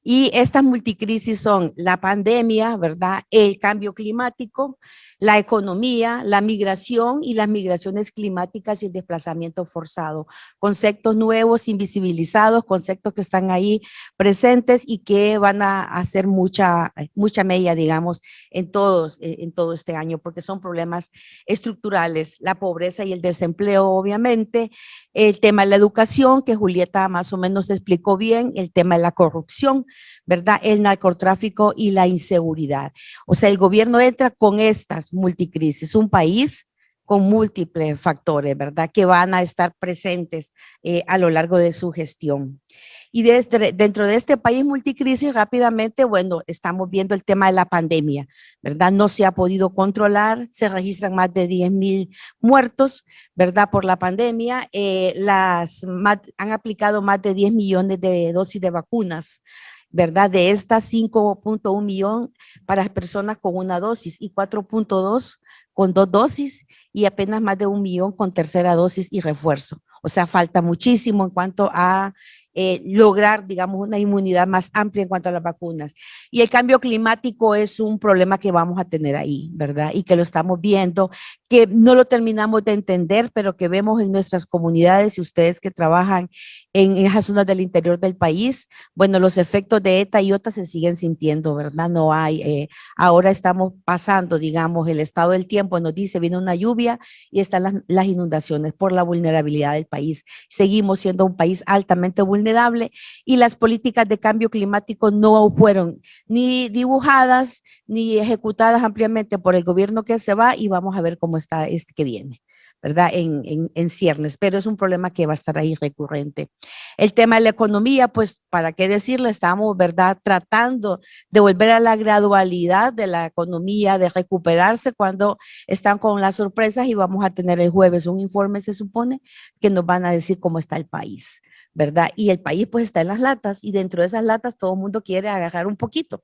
D: Y estas multicrisis son la pandemia, ¿verdad? El cambio climático, la economía, la migración y las migraciones climáticas y el desplazamiento forzado. Conceptos nuevos, invisibilizados, conceptos que están ahí presentes y que van a hacer mucha mella, digamos, en todo este año, porque son problemas estructurales. La pobreza y el desempleo, obviamente, el tema de la educación, que Julieta más o menos explicó bien, el tema de la corrupción, ¿verdad? El narcotráfico y la inseguridad. O sea, el gobierno entra con estas multicrisis, un país con múltiples factores, ¿verdad? Que van a estar presentes a lo largo de su gestión. Y dentro de este país multicrisis, rápidamente, bueno, estamos viendo el tema de la pandemia, ¿verdad? No se ha podido controlar, se registran más de 10,000 muertos, ¿verdad? Por la pandemia. Han aplicado más de 10 millones de dosis de vacunas, ¿verdad? De estas 5.1 millón para personas con una dosis y 4.2 con 2 dosis y apenas más de 1 millón con tercera dosis y refuerzo. O sea, falta muchísimo en cuanto a lograr, digamos, una inmunidad más amplia en cuanto a las vacunas. Y el cambio climático es un problema que vamos a tener ahí, ¿verdad? Y que lo estamos viendo, que no lo terminamos de entender, pero que vemos en nuestras comunidades y ustedes que trabajan en esas zonas del interior del país, bueno, los efectos de ETA y OTA se siguen sintiendo, ¿verdad? No hay, ahora estamos pasando, digamos, el estado del tiempo, nos dice, viene una lluvia y están las inundaciones por la vulnerabilidad del país. Seguimos siendo un país altamente vulnerable y las políticas de cambio climático no fueron ni dibujadas ni ejecutadas ampliamente por el gobierno que se va y vamos a ver cómo está este que viene, ¿verdad? En ciernes, pero es un problema que va a estar ahí recurrente. El tema de la economía, pues, ¿para qué decirle? Estamos, ¿verdad? Tratando de volver a la gradualidad de la economía, de recuperarse cuando están con las sorpresas y vamos a tener el jueves un informe, se supone, que nos van a decir cómo está el país, ¿verdad? Y el país pues está en las latas y dentro de esas latas todo el mundo quiere agarrar un poquito.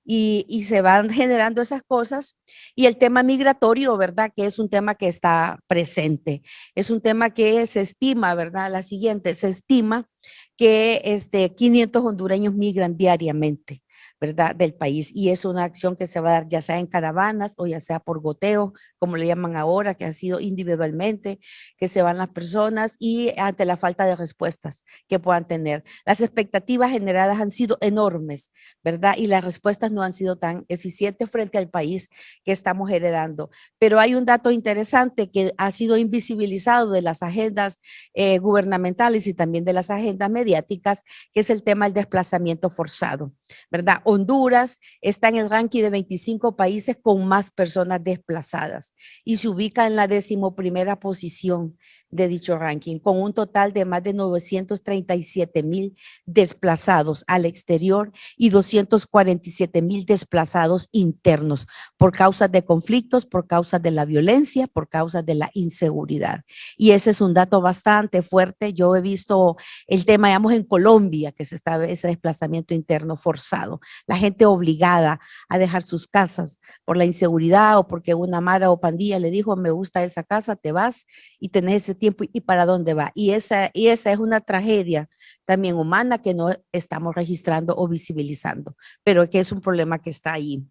D: Y se van generando esas cosas. Y el tema migratorio, ¿verdad? Que es un tema que está presente. Es un tema que se estima, ¿verdad? La siguiente, se estima que 500 hondureños migran diariamente, ¿verdad? Del país. Y es una acción que se va a dar ya sea en caravanas o ya sea por goteo, como le llaman ahora, que ha sido individualmente, que se van las personas y ante la falta de respuestas que puedan tener. Las expectativas generadas han sido enormes, ¿verdad? Y las respuestas no han sido tan eficientes frente al país que estamos heredando. Pero hay un dato interesante que ha sido invisibilizado de las agendas gubernamentales y también de las agendas mediáticas, que es el tema del desplazamiento forzado, ¿verdad? Honduras está en el ranking de 25 países con más personas desplazadas y se ubica en la 11ª posición de dicho ranking, con un total de más de 937,000 desplazados al exterior y 247,000 desplazados internos por causas de conflictos, por causas de la violencia, por causas de la inseguridad. Y ese es un dato bastante fuerte. Yo he visto el tema, digamos, en Colombia, que se está ese desplazamiento interno forzado, la gente obligada a dejar sus casas por la inseguridad o porque una mara o pandilla le dijo, me gusta esa casa, te vas y tenés ese tiempo y para dónde va. Y esa es una tragedia también humana que no estamos registrando o visibilizando, pero que es un problema que está ahí.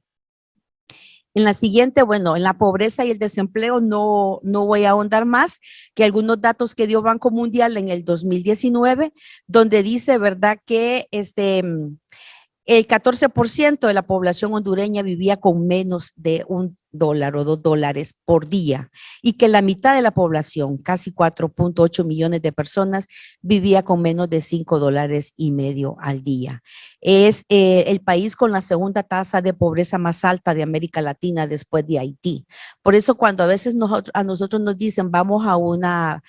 D: En la siguiente, bueno, en la pobreza y el desempleo no voy a ahondar más que algunos datos que dio Banco Mundial en el 2019, donde dice, ¿verdad?, que el 14% de la población hondureña vivía con menos de $1 o $2 por día y que la mitad de la población, casi 4.8 millones de personas, vivía con menos de $5.50 al día. Es el país con la segunda tasa de pobreza más alta de América Latina después de Haití. Por eso cuando a veces a nosotros nos dicen vamos a una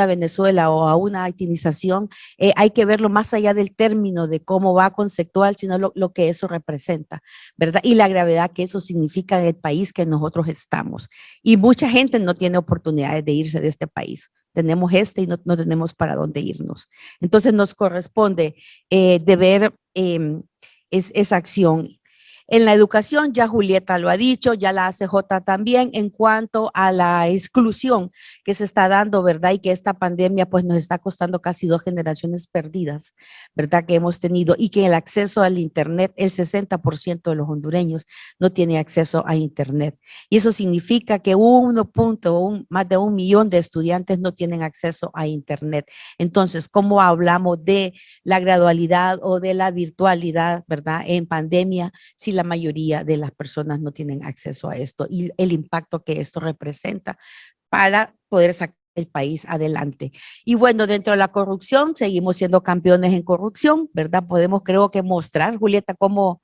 D: Venezuela o a una haitinización, hay que verlo más allá del término de cómo va conceptual, sino lo que eso representa, ¿verdad? Y la gravedad que eso significa en el país que nosotros estamos. Y mucha gente no tiene oportunidades de irse de este país. Tenemos y no tenemos para dónde irnos. Entonces nos corresponde de ver esa acción. En la educación, ya Julieta lo ha dicho, ya la ACJ también, en cuanto a la exclusión que se está dando, ¿verdad? Y que esta pandemia pues nos está costando casi 2 generaciones perdidas, ¿verdad? Que hemos tenido y que el acceso al internet, el 60% de los hondureños no tiene acceso a internet. Y eso significa que más de 1 millón de estudiantes no tienen acceso a internet. Entonces, ¿cómo hablamos de la gradualidad o de la virtualidad, ¿verdad? En pandemia, si la mayoría de las personas no tienen acceso a esto y el impacto que esto representa para poder sacar el país adelante. Y bueno, dentro de la corrupción, seguimos siendo campeones en corrupción, ¿verdad? Podemos, creo que mostrar, Julieta, cómo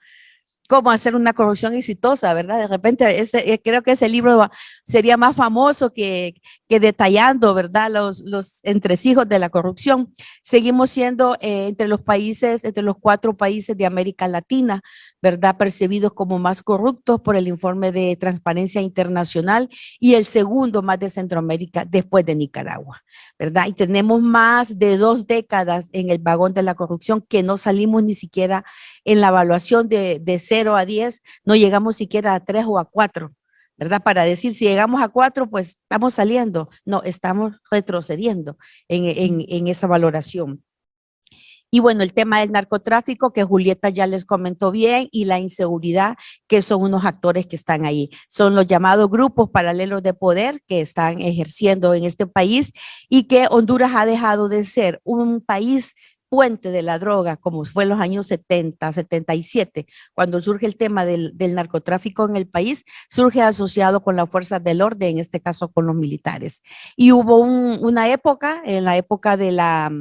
D: hacer una corrupción exitosa, ¿verdad? De repente, creo que ese libro sería más famoso que detallando, ¿verdad? Los entresijos de la corrupción. Seguimos siendo entre los 4 países de América Latina, ¿verdad? Percibidos como más corruptos por el informe de Transparencia Internacional y el segundo más de Centroamérica después de Nicaragua, ¿verdad? Y tenemos más de 2 décadas en el vagón de la corrupción que no salimos ni siquiera en la evaluación de 0 a 10, no llegamos siquiera a 3 o a 4, ¿verdad? Para decir, si llegamos a 4, pues estamos saliendo. No, estamos retrocediendo en esa valoración. Y bueno, el tema del narcotráfico, que Julieta ya les comentó bien, y la inseguridad, que son unos actores que están ahí. Son los llamados grupos paralelos de poder que están ejerciendo en este país y que Honduras ha dejado de ser un país puente de la droga, como fue en los años 70, 77, cuando surge el tema del narcotráfico en el país, surge asociado con las fuerzas del orden, en este caso con los militares. Y hubo una época, en la época de la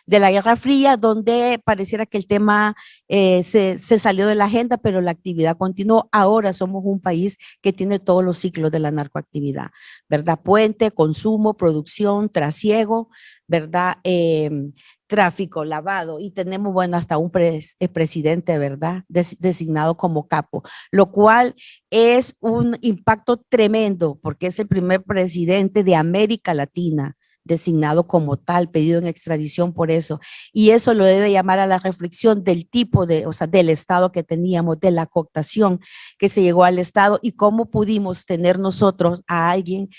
D: Guerra Fría, donde pareciera que el tema se salió de la agenda, pero la actividad continuó. Ahora somos un país que tiene todos los ciclos de la narcoactividad, ¿verdad? Puente, consumo, producción, trasiego, ¿verdad? Tráfico, lavado, y tenemos, bueno, hasta un presidente, ¿verdad? Designado como capo, lo cual es un impacto tremendo porque es el primer presidente de América Latina designado como tal, pedido en extradición por eso, y eso lo debe llamar a la reflexión del tipo del Estado que teníamos, de la cooptación que se llegó al Estado y cómo pudimos tener nosotros a alguien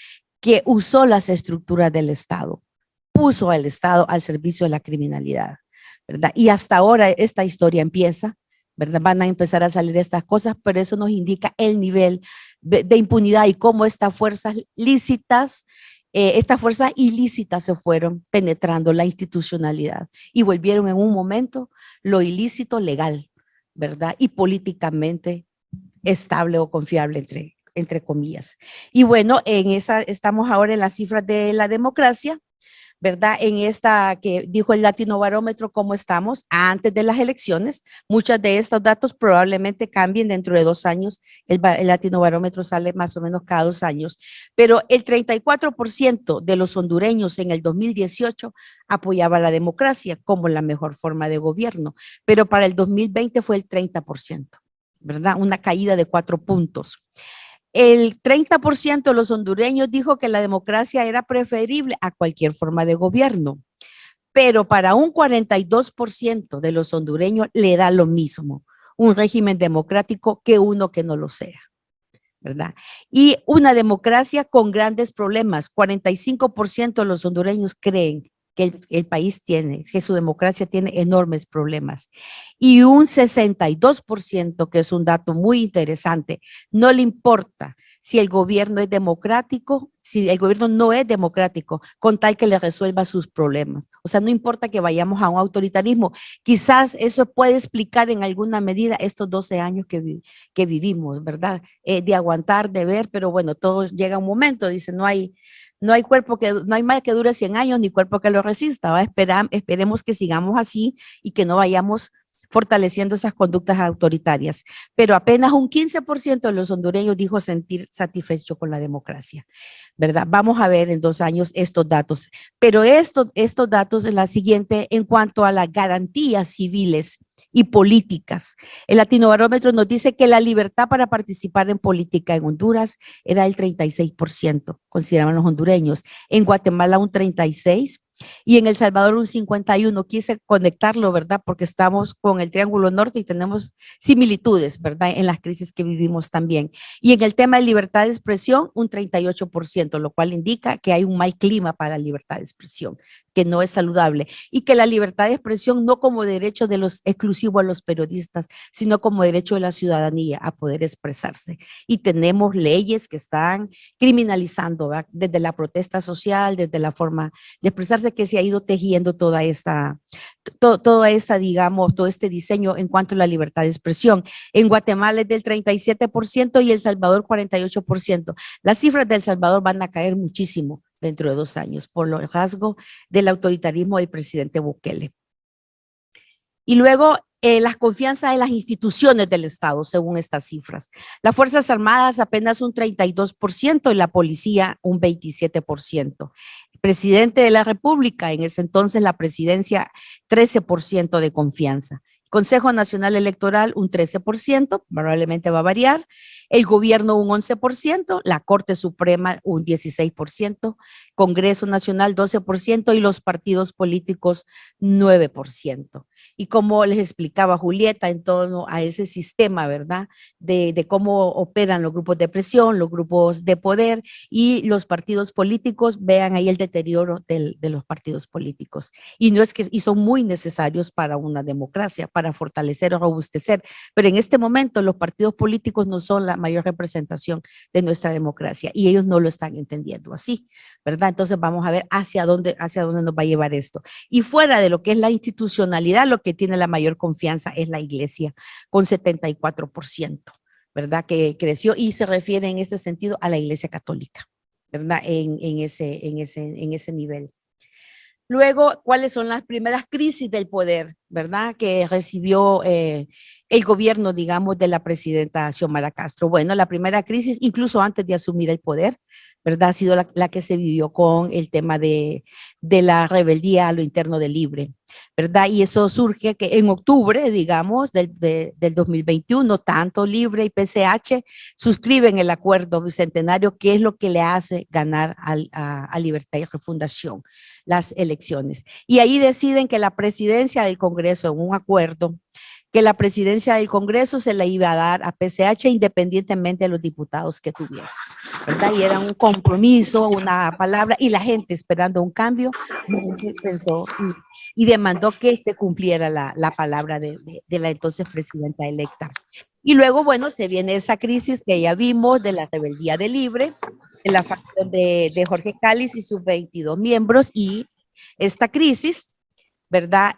D: que usó las estructuras del Estado, puso al Estado al servicio de la criminalidad, ¿verdad? Y hasta ahora esta historia empieza, ¿verdad? Van a empezar a salir estas cosas, pero eso nos indica el nivel de impunidad y cómo estas fuerzas ilícitas se fueron penetrando la institucionalidad y volvieron en un momento lo ilícito legal, ¿verdad? Y políticamente estable o confiable, entre comillas. Y bueno, estamos ahora en las cifras de la democracia, ¿verdad? En esta que dijo el Latinobarómetro, ¿cómo estamos? Antes de las elecciones, muchos de estos datos probablemente cambien dentro de 2 años. El Latinobarómetro sale más o menos cada 2 años, pero el 34% de los hondureños en el 2018 apoyaba la democracia como la mejor forma de gobierno, pero para el 2020 fue el 30%, ¿verdad? Una caída de 4 puntos. El 30% de los hondureños dijo que la democracia era preferible a cualquier forma de gobierno, pero para un 42% de los hondureños le da lo mismo un régimen democrático que uno que no lo sea, ¿verdad? Y una democracia con grandes problemas. 45% de los hondureños creen que el país tiene, que su democracia tiene enormes problemas. Y un 62%, que es un dato muy interesante, no le importa si el gobierno es democrático, si el gobierno no es democrático, con tal que le resuelva sus problemas. O sea, no importa que vayamos a un autoritarismo. Quizás eso puede explicar en alguna medida estos 12 años que vivimos, ¿verdad? De aguantar, de ver, pero bueno, todo llega un momento, dice, no hay mal que dure 100 años, ni cuerpo que lo resista, ¿va? Esperemos que sigamos así y que no vayamos fortaleciendo esas conductas autoritarias. Pero apenas un 15% de los hondureños dijo sentir satisfecho con la democracia, ¿verdad? Vamos a ver en 2 años estos datos. Pero estos datos en la siguiente, en cuanto a las garantías civiles y políticas. El Latinobarómetro nos dice que la libertad para participar en política en Honduras era el 36%, consideraban los hondureños. En Guatemala un 36%. Y en El Salvador un 51%. Quise conectarlo, ¿verdad? Porque estamos con el Triángulo Norte y tenemos similitudes, ¿verdad? En las crisis que vivimos también. Y en el tema de libertad de expresión, un 38%, lo cual indica que hay un mal clima para la libertad de expresión, que no es saludable. Y que la libertad de expresión no como derecho de los exclusivo a los periodistas, sino como derecho de la ciudadanía a poder expresarse. Y tenemos leyes que están criminalizando, ¿verdad? Desde la protesta social, desde la forma de expresarse, que se ha ido tejiendo toda esta, digamos, todo este diseño en cuanto a la libertad de expresión. En Guatemala es del 37% y El Salvador 48%. Las cifras de El Salvador van a caer muchísimo dentro de 2 años por los rasgos del autoritarismo del presidente Bukele. Y luego las confianzas de las instituciones del Estado, según estas cifras. Las Fuerzas Armadas apenas un 32% y la policía un 27%. El presidente de la República, en ese entonces la presidencia, 13% de confianza. Consejo Nacional Electoral un 13%, probablemente va a variar. El gobierno un 11%, la Corte Suprema un 16%, Congreso Nacional 12% y los partidos políticos 9%. Y como les explicaba Julieta en torno a ese sistema, ¿verdad? De cómo operan los grupos de presión, los grupos de poder y los partidos políticos, vean ahí el deterioro de los partidos políticos. Y no es que, y son muy necesarios para una democracia, para fortalecer o robustecer, pero en este momento los partidos políticos no son la mayor representación de nuestra democracia y ellos no lo están entendiendo así, ¿verdad? Entonces vamos a ver hacia dónde nos va a llevar esto. Y fuera de lo que es la institucionalidad, lo que tiene la mayor confianza es la iglesia, con 74%, ¿verdad? Que creció y se refiere en este sentido a la iglesia católica, ¿verdad? En ese nivel. Luego, ¿cuáles son las primeras crisis del poder, verdad? Que recibió el gobierno, digamos, de la presidenta Xiomara Castro. Bueno, la primera crisis, incluso antes de asumir el poder, ¿verdad? Ha sido la que se vivió con el tema de la rebeldía a lo interno del Libre, ¿verdad? Y eso surge que en octubre, digamos, del 2021, tanto Libre y PCH suscriben el acuerdo bicentenario, que es lo que le hace ganar a Libertad y Refundación las elecciones. Y ahí deciden que la presidencia del Congreso, en un acuerdo, que la presidencia del Congreso se la iba a dar a PCH independientemente de los diputados que tuviera, ¿verdad? Y era un compromiso, una palabra, y la gente esperando un cambio, pensó y demandó que se cumpliera la palabra de la entonces presidenta electa. Y luego, bueno, se viene esa crisis que ya vimos de la rebeldía de Libre, de la facción de Jorge Cáliz y sus 22 miembros, y esta crisis, ¿verdad?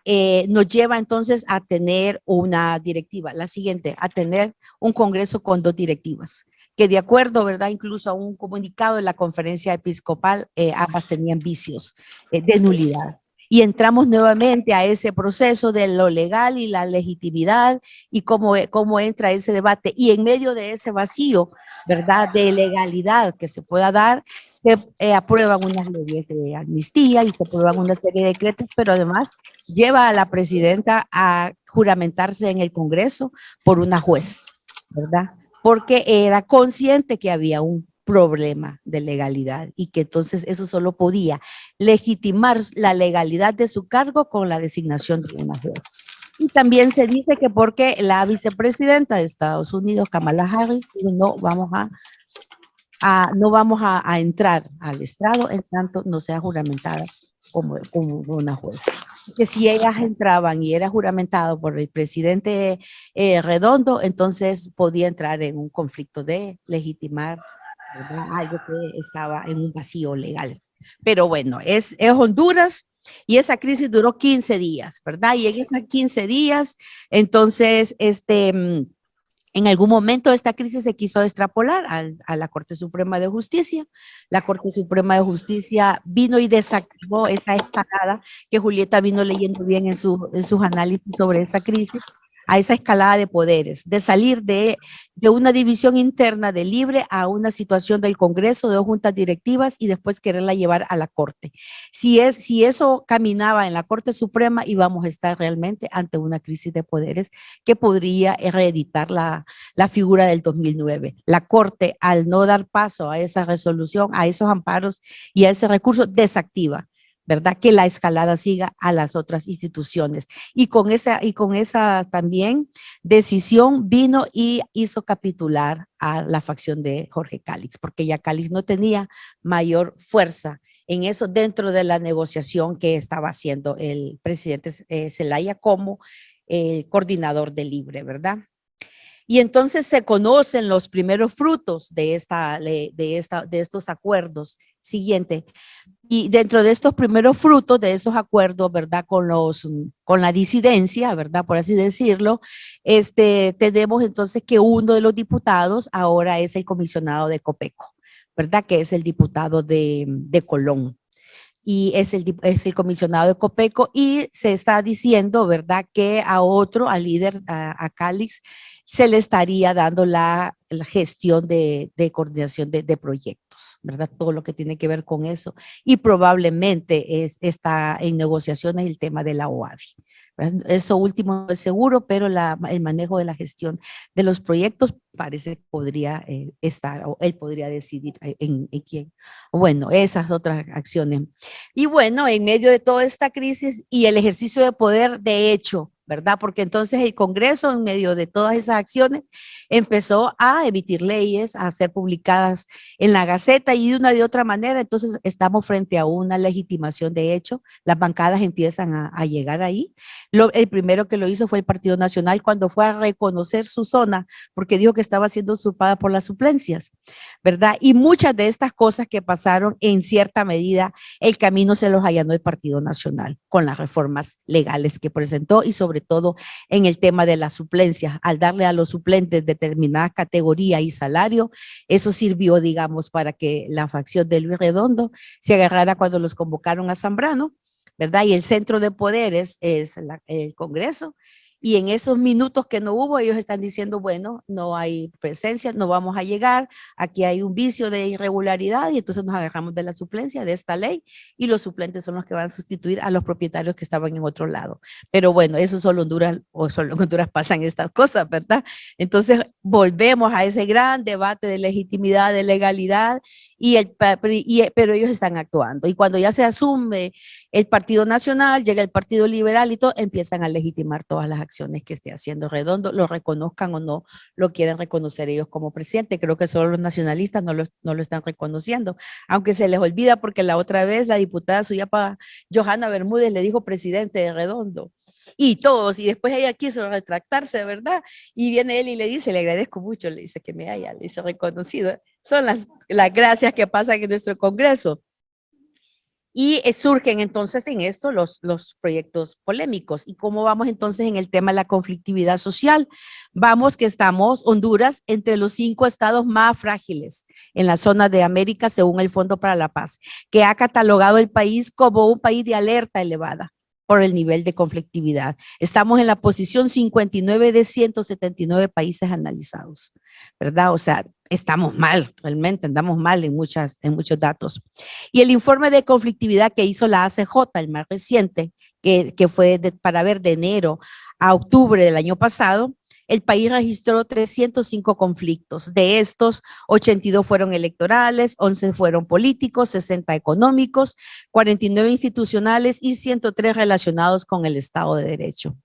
D: Nos lleva entonces a tener una directiva, la siguiente, a tener un Congreso con 2 directivas, que de acuerdo, ¿verdad? Incluso a un comunicado de la conferencia episcopal, ambas tenían vicios de nulidad. Y entramos nuevamente a ese proceso de lo legal y la legitimidad y cómo entra ese debate. Y en medio de ese vacío, ¿verdad? De legalidad que se pueda dar, se aprueban unas leyes de amnistía y se aprueban una serie de decretos, pero además lleva a la presidenta a juramentarse en el Congreso por una juez, ¿verdad? Porque era consciente que había un problema de legalidad y que entonces eso solo podía legitimar la legalidad de su cargo con la designación de una juez. Y también se dice que porque la vicepresidenta de Estados Unidos, Kamala Harris, dijo, no vamos a entrar al estrado en tanto no sea juramentada como una juez. Que si ellas entraban y era juramentado por el presidente Redondo, entonces podía entrar en un conflicto de legitimar, ¿verdad? Algo que estaba en un vacío legal. Pero bueno, es Honduras y esa crisis duró 15 días, ¿verdad? Y en esos 15 días, entonces, en algún momento esta crisis se quiso extrapolar a la Corte Suprema de Justicia. La Corte Suprema de Justicia vino y desactivó esa escalada que Julieta vino leyendo bien en sus análisis sobre esa crisis, a esa escalada de poderes, de salir de una división interna de libre a una situación del Congreso, de dos juntas directivas y después quererla llevar a la Corte. Si eso caminaba en la Corte Suprema, íbamos a estar realmente ante una crisis de poderes que podría reeditar la figura del 2009. La Corte, al no dar paso a esa resolución, a esos amparos y a ese recurso, desactiva, ¿verdad? Que la escalada siga a las otras instituciones. Y con esa también decisión vino y hizo capitular a la facción de Jorge Cálix, porque ya Cálix no tenía mayor fuerza en eso dentro de la negociación que estaba haciendo el presidente Zelaya como el coordinador de Libre, ¿verdad? Y entonces se conocen los primeros frutos de estos acuerdos. Siguiente. Y dentro de estos primeros frutos de esos acuerdos, ¿verdad? Con la disidencia, ¿verdad? Por así decirlo, tenemos entonces que uno de los diputados ahora es el comisionado de Copeco, ¿verdad? Que es el diputado de Colón. Y es el comisionado de Copeco y se está diciendo, ¿verdad? Que al líder, a Cálix, se le estaría dando la gestión de coordinación de proyectos, ¿verdad? Todo lo que tiene que ver con eso. Y probablemente está en negociaciones el tema de la OAVI. ¿Verdad? Eso último es seguro, pero el manejo de la gestión de los proyectos parece que podría estar, o él podría decidir en quién. Bueno, esas otras acciones. Y bueno, en medio de toda esta crisis y el ejercicio de poder, de hecho, ¿verdad? Porque entonces el Congreso, en medio de todas esas acciones, empezó a emitir leyes, a ser publicadas en la Gaceta y de una de otra manera, entonces estamos frente a una legitimación de hecho, las bancadas empiezan a llegar ahí. El primero que lo hizo fue el Partido Nacional cuando fue a reconocer su zona, porque dijo que estaba siendo usurpada por las suplencias, ¿verdad? Y muchas de estas cosas que pasaron, en cierta medida, el camino se los allanó el Partido Nacional con las reformas legales que presentó y sobre todo en el tema de las suplencias, al darle a los suplentes determinada categoría y salario, eso sirvió, digamos, para que la facción de Luis Redondo se agarrara cuando los convocaron a Zambrano, ¿verdad? Y el centro de poderes es el Congreso. Y en esos minutos que no hubo, ellos están diciendo, bueno, no hay presencia, no vamos a llegar, aquí hay un vicio de irregularidad y entonces nos agarramos de la suplencia de esta ley y los suplentes son los que van a sustituir a los propietarios que estaban en otro lado. Pero bueno, eso solo Honduras, o solo en Honduras pasan estas cosas, ¿verdad? Entonces volvemos a ese gran debate de legitimidad, de legalidad, pero ellos están actuando. Y cuando ya se asume el Partido Nacional, llega el Partido Liberal y todo, empiezan a legitimar todas las acciones que esté haciendo Redondo, lo reconozcan o no lo quieren reconocer ellos como presidente. Creo que solo los nacionalistas no lo están reconociendo, aunque se les olvida porque la otra vez la diputada suya, Johanna Bermúdez, le dijo presidente de Redondo. Y todos, y después ella quiso retractarse, ¿verdad? Y viene él y le dice, le agradezco mucho, le dice que me haya, le hizo reconocido. Son las gracias que pasan en nuestro Congreso. Y surgen entonces en esto los proyectos polémicos. ¿Y cómo vamos entonces en el tema de la conflictividad social? Vamos que estamos, Honduras, entre los 5 estados más frágiles en la zona de América, según el Fondo para la Paz, que ha catalogado el país como un país de alerta elevada por el nivel de conflictividad. Estamos en la posición 59 de 179 países analizados, ¿verdad? O sea, estamos mal, realmente andamos mal en muchos datos. Y el informe de conflictividad que hizo la ACJ, el más reciente, que fue para ver de enero a octubre del año pasado, el país registró 305 conflictos. De estos, 82 fueron electorales, 11 fueron políticos, 60 económicos, 49 institucionales y 103 relacionados con el Estado de Derecho.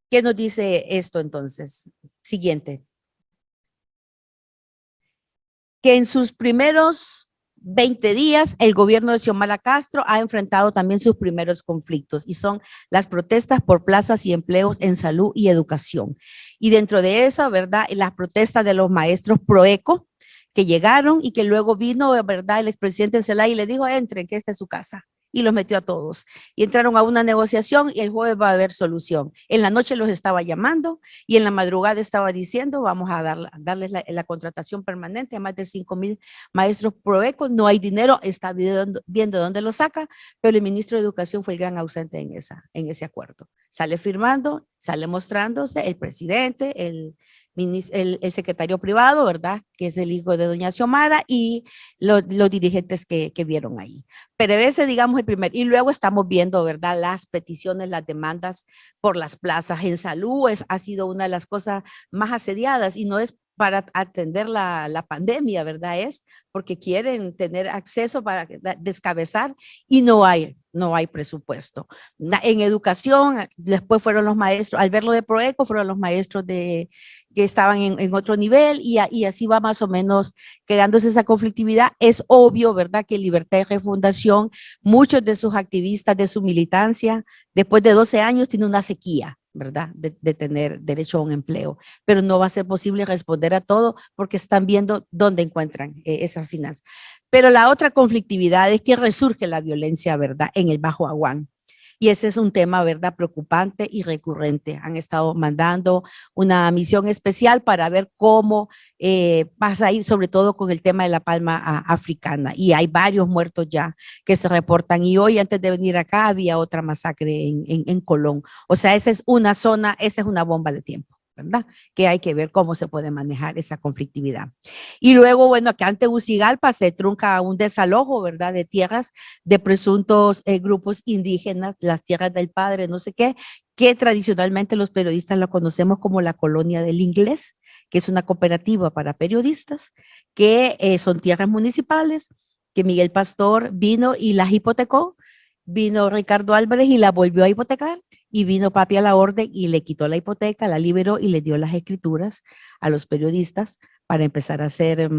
D: ¿Qué nos dice esto entonces? Siguiente. Que en sus primeros 20 días, el gobierno de Xiomara Castro ha enfrentado también sus primeros conflictos y son las protestas por plazas y empleos en salud y educación. Y dentro de eso, ¿verdad? Las protestas de los maestros Proeco que llegaron y que luego vino, ¿verdad? El expresidente Zelaya y le dijo, entren, que esta es su casa. Y los metió a todos. Y entraron a una negociación y el jueves va a haber solución. En la noche los estaba llamando y en la madrugada estaba diciendo, vamos a darles la contratación permanente a más de 5,000 maestros Proeco. No hay dinero, está viendo dónde lo saca, pero el ministro de Educación fue el gran ausente en ese acuerdo. Sale firmando, sale mostrándose el presidente, el secretario privado, ¿verdad? Que es el hijo de doña Xiomara y los dirigentes que vieron ahí. Pero ese, digamos, el primer. Y luego estamos viendo, ¿verdad? Las peticiones, las demandas por las plazas en salud. Ha sido una de las cosas más asediadas y no es para atender la pandemia, ¿verdad? Es porque quieren tener acceso para descabezar y no hay presupuesto. En educación, después fueron los maestros, al verlo de Proeco, fueron los maestros que estaban en otro nivel y así va más o menos creándose esa conflictividad. Es obvio, ¿verdad? Que Libertad y Refundación, muchos de sus activistas, de su militancia, después de 12 años tiene una sequía, ¿verdad? De tener derecho a un empleo, pero no va a ser posible responder a todo porque están viendo dónde encuentran esas finanzas. Pero la otra conflictividad es que resurge la violencia, ¿verdad? En el Bajo Aguán. Y ese es un tema, ¿verdad? Preocupante y recurrente. Han estado mandando una misión especial para ver cómo pasa ahí, sobre todo con el tema de la palma africana. Y hay varios muertos ya que se reportan. Y hoy, antes de venir acá, había otra masacre en Colón. O sea, esa es una zona, esa es una bomba de tiempo, ¿verdad? Que hay que ver cómo se puede manejar esa conflictividad. Y luego, bueno, acá en Tegucigalpa se trunca un desalojo, ¿verdad? De tierras de presuntos grupos indígenas, las tierras del padre, no sé qué, que tradicionalmente los periodistas lo conocemos como la colonia del Inglés, que es una cooperativa para periodistas, que son tierras municipales, que Miguel Pastor vino y las hipotecó, vino Ricardo Álvarez y la volvió a hipotecar, y vino Papi a la orden y le quitó la hipoteca, la liberó y le dio las escrituras a los periodistas para empezar a hacer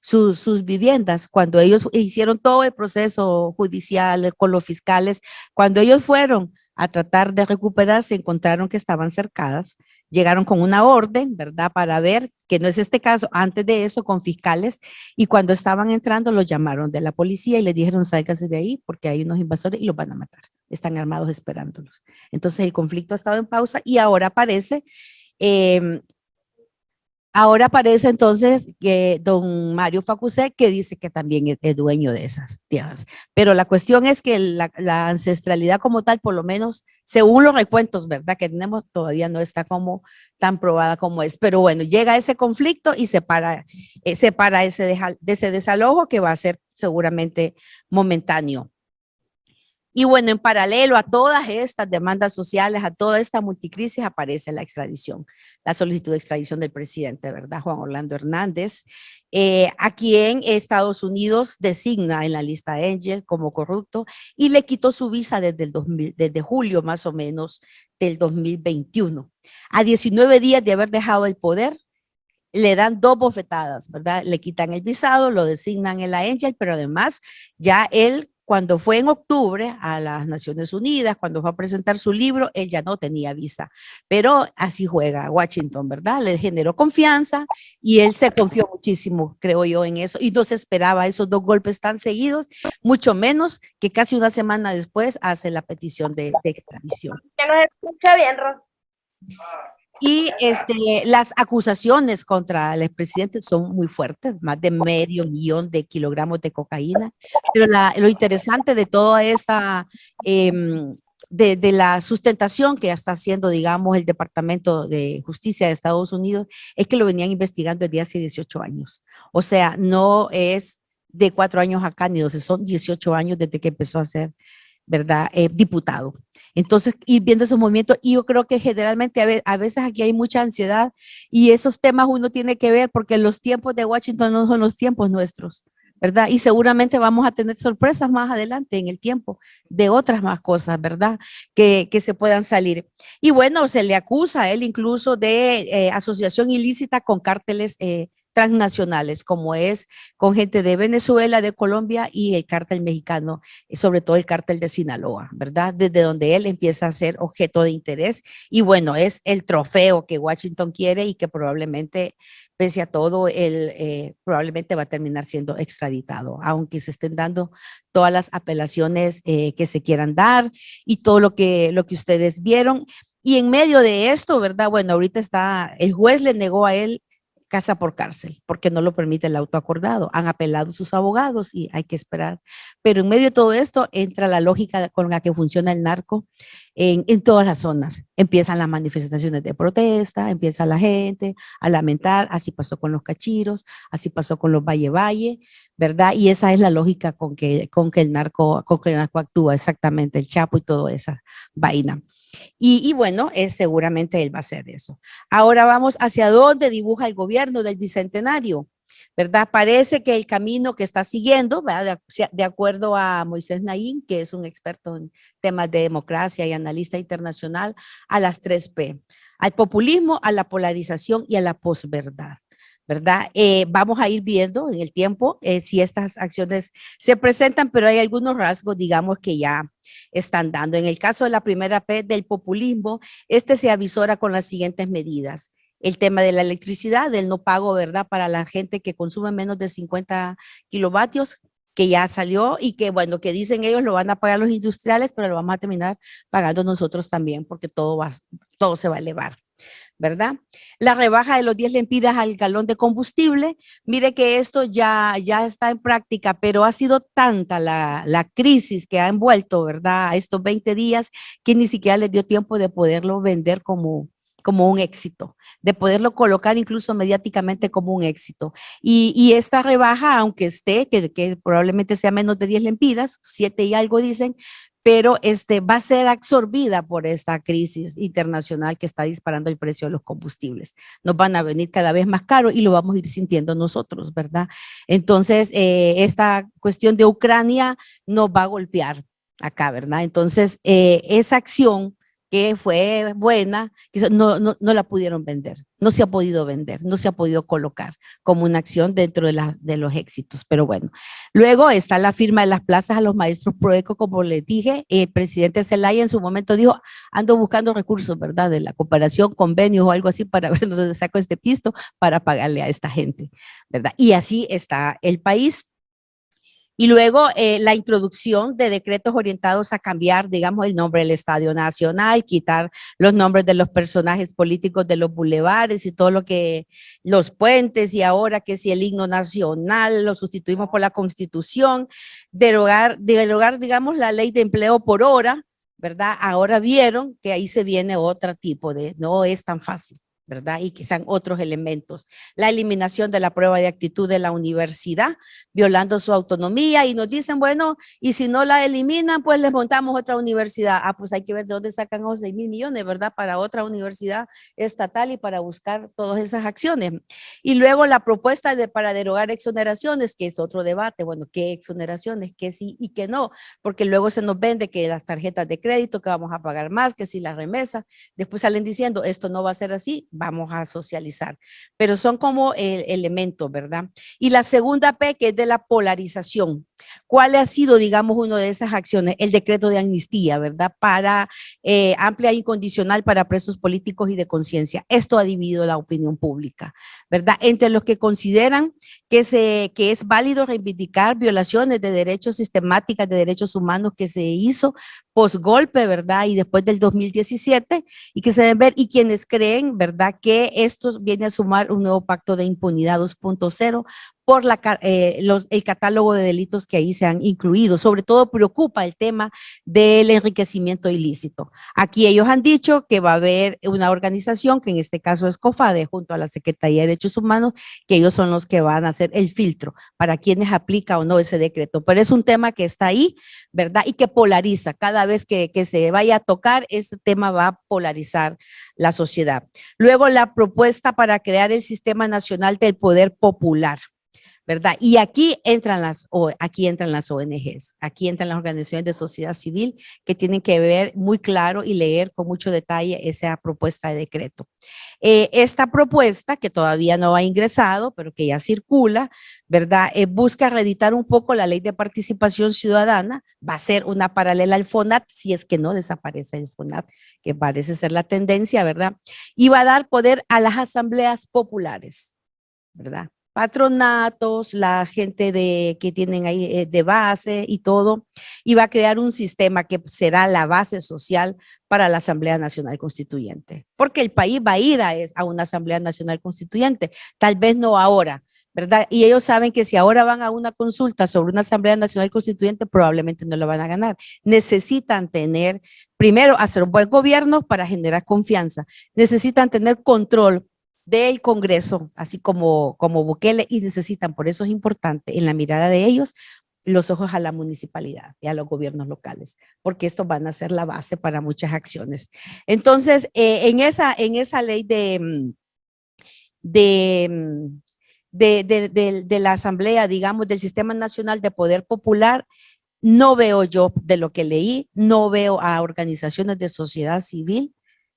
D: sus viviendas. Cuando ellos hicieron todo el proceso judicial con los fiscales, cuando ellos fueron a tratar de recuperar, se encontraron que estaban cercadas, llegaron con una orden, ¿verdad? Para ver, que no es este caso, antes de eso con fiscales, y cuando estaban entrando los llamaron de la policía y les dijeron, sálganse de ahí porque hay unos invasores y los van a matar. Están armados esperándolos. Entonces el conflicto ha estado en pausa y ahora aparece entonces que don Mario Facusé, que dice que también es dueño de esas tierras. Pero la cuestión es que la ancestralidad como tal, por lo menos, según los recuentos, ¿verdad? Que tenemos, todavía no está como tan probada como es. Pero bueno, llega ese conflicto y se para ese desalojo que va a ser seguramente momentáneo. Y bueno, en paralelo a todas estas demandas sociales, a toda esta multicrisis, aparece la extradición, la solicitud de extradición del presidente, ¿verdad? Juan Orlando Hernández, a quien Estados Unidos designa en la lista Angel como corrupto y le quitó su visa desde julio más o menos del 2021. A 19 días de haber dejado el poder, le dan 2 bofetadas, ¿verdad? Le quitan el visado, lo designan en la Angel, pero además ya él Cuando fue en octubre a las Naciones Unidas, cuando fue a presentar su libro, él ya no tenía visa. Pero así juega Washington, ¿verdad? Le generó confianza y él se confió muchísimo, creo yo, en eso. Y no se esperaba esos 2 golpes tan seguidos, mucho menos que casi una semana después hace la petición de extradición.
E: Ya nos escucha bien, Ron.
D: Y las acusaciones contra el expresidente son muy fuertes, más de 500,000 de kilogramos de cocaína. Pero lo interesante de toda esta, de la sustentación que está haciendo, digamos, el Departamento de Justicia de Estados Unidos, es que lo venían investigando desde hace 18 años. O sea, no es de 4 años acá ni 12, son 18 años desde que empezó a ser, ¿verdad? Diputado. Entonces, ir viendo esos movimientos, y yo creo que generalmente a veces aquí hay mucha ansiedad y esos temas uno tiene que ver porque los tiempos de Washington no son los tiempos nuestros, ¿verdad? Y seguramente vamos a tener sorpresas más adelante en el tiempo de otras más cosas, ¿verdad? Que se puedan salir. Y bueno, se le acusa a él incluso de asociación ilícita con cárteles transnacionales, como es con gente de Venezuela, de Colombia y el cártel mexicano, sobre todo el cártel de Sinaloa, ¿verdad? Desde donde él empieza a ser objeto de interés. Y bueno, es el trofeo que Washington quiere y que probablemente, pese a todo, él probablemente va a terminar siendo extraditado, aunque se estén dando todas las apelaciones que se quieran dar y todo lo que ustedes vieron. Y en medio de esto, ¿verdad? Bueno, ahorita el juez le negó a él casa por cárcel, porque no lo permite el auto acordado. Han apelado sus abogados y hay que esperar. Pero en medio de todo esto entra la lógica con la que funciona el narco en todas las zonas. Empiezan las manifestaciones de protesta, empieza la gente a lamentar, así pasó con los cachiros, así pasó con los Valle, ¿verdad? Y esa es la lógica con que el narco actúa, exactamente, el Chapo y toda esa vaina. Y bueno, seguramente él va a hacer eso. Ahora vamos hacia dónde dibuja el gobierno del Bicentenario, ¿verdad? Parece que el camino que está siguiendo, ¿verdad? De acuerdo a Moisés Naín, que es un experto en temas de democracia y analista internacional, a las 3P, al populismo, a la polarización y a la posverdad. ¿Verdad? Vamos a ir viendo en el tiempo si estas acciones se presentan, pero hay algunos rasgos, digamos, que ya están dando. En el caso de la primera P del populismo, se avisora con las siguientes medidas. El tema de la electricidad, del no pago, ¿verdad? Para la gente que consume menos de 50 kilovatios, que ya salió y que, bueno, que dicen ellos lo van a pagar los industriales, pero lo vamos a terminar pagando nosotros también, porque todo se va a elevar, ¿verdad? La rebaja de los 10 lempiras al galón de combustible, mire que esto ya está en práctica, pero ha sido tanta la crisis que ha envuelto, ¿verdad? A estos 20 días que ni siquiera les dio tiempo de poderlo vender como un éxito, de poderlo colocar incluso mediáticamente como un éxito. Y esta rebaja, aunque esté, que probablemente sea menos de 10 lempiras, 7 y algo dicen, pero va a ser absorbida por esta crisis internacional que está disparando el precio de los combustibles. Nos van a venir cada vez más caros y lo vamos a ir sintiendo nosotros, ¿verdad? Entonces, esta cuestión de Ucrania nos va a golpear acá, ¿verdad? Entonces, esa acción que fue buena, no la pudieron vender, no se ha podido vender, no se ha podido colocar como una acción dentro de los éxitos, pero bueno. Luego está la firma de las plazas a los maestros Proeco, como les dije, el presidente Zelaya en su momento dijo, ando buscando recursos, ¿verdad? De la cooperación, convenios o algo así para ver dónde saco este pisto para pagarle a esta gente, ¿verdad? Y así está el país. Y luego la introducción de decretos orientados a cambiar, digamos, el nombre del Estadio Nacional, quitar los nombres de los personajes políticos de los bulevares y todo lo que, los puentes, y ahora que si el himno nacional lo sustituimos por la Constitución, derogar, digamos, la ley de empleo por hora, ¿verdad? Ahora vieron que ahí se viene otro tipo no es tan fácil, ¿verdad? Y que sean otros elementos. La eliminación de la prueba de actitud de la universidad, violando su autonomía, y nos dicen, bueno, y si no la eliminan, pues les montamos otra universidad. Pues hay que ver de dónde sacan los 6,000 millones, ¿verdad? Para otra universidad estatal y para buscar todas esas acciones. Y luego la propuesta para derogar exoneraciones, que es otro debate, bueno, ¿qué exoneraciones? ¿Qué sí y qué no? Porque luego se nos vende que las tarjetas de crédito, que vamos a pagar más, que si las remesas, después salen diciendo, esto no va a ser así, vamos a socializar, pero son como elementos, ¿verdad? Y la segunda P, que es de la polarización, ¿Cuál ha sido, digamos, una de esas acciones? El decreto de amnistía, ¿verdad? Para amplia e incondicional para presos políticos y de conciencia. Esto ha dividido la opinión pública, ¿verdad? Entre los que consideran que es válido reivindicar violaciones de derechos sistemáticas de derechos humanos que se hizo posgolpe, ¿verdad? Y después del 2017, y que se deben ver, y quienes creen, ¿verdad? Que esto viene a sumar un nuevo pacto de impunidad 2.0 por el catálogo de delitos que ahí se han incluido. Sobre todo preocupa el tema del enriquecimiento ilícito. Aquí ellos han dicho que va a haber una organización, que en este caso es COFADE, junto a la Secretaría de Derechos Humanos, que ellos son los que van a hacer el filtro para quienes aplica o no ese decreto. Pero es un tema que está ahí, ¿verdad? Y que polariza. Cada vez que se vaya a tocar, ese tema va a polarizar la sociedad. Luego, la propuesta para crear el Sistema Nacional del Poder Popular, ¿verdad? Y aquí entran las ONGs, aquí entran las organizaciones de sociedad civil que tienen que ver muy claro y leer con mucho detalle esa propuesta de decreto. Esta propuesta, que todavía no ha ingresado, pero que ya circula, ¿verdad? Busca reeditar un poco la ley de participación ciudadana, va a ser una paralela al FONAT, si es que no desaparece el FONAT, que parece ser la tendencia, ¿verdad? Y va a dar poder a las asambleas populares, ¿verdad? Patronatos, la gente que tienen ahí de base y todo, y va a crear un sistema que será la base social para la Asamblea Nacional Constituyente, porque el país va a ir a una Asamblea Nacional Constituyente, tal vez no ahora, ¿verdad? Y ellos saben que si ahora van a una consulta sobre una Asamblea Nacional Constituyente, probablemente no la van a ganar. Necesitan tener, primero, hacer un buen gobierno para generar confianza, necesitan tener control del Congreso, así como Bukele, y necesitan, por eso es importante en la mirada de ellos, los ojos a la municipalidad y a los gobiernos locales, porque estos van a ser la base para muchas acciones. Entonces, en esa ley de la Asamblea, digamos, del Sistema Nacional de Poder Popular, no veo yo, de lo que leí, no veo a organizaciones de sociedad civil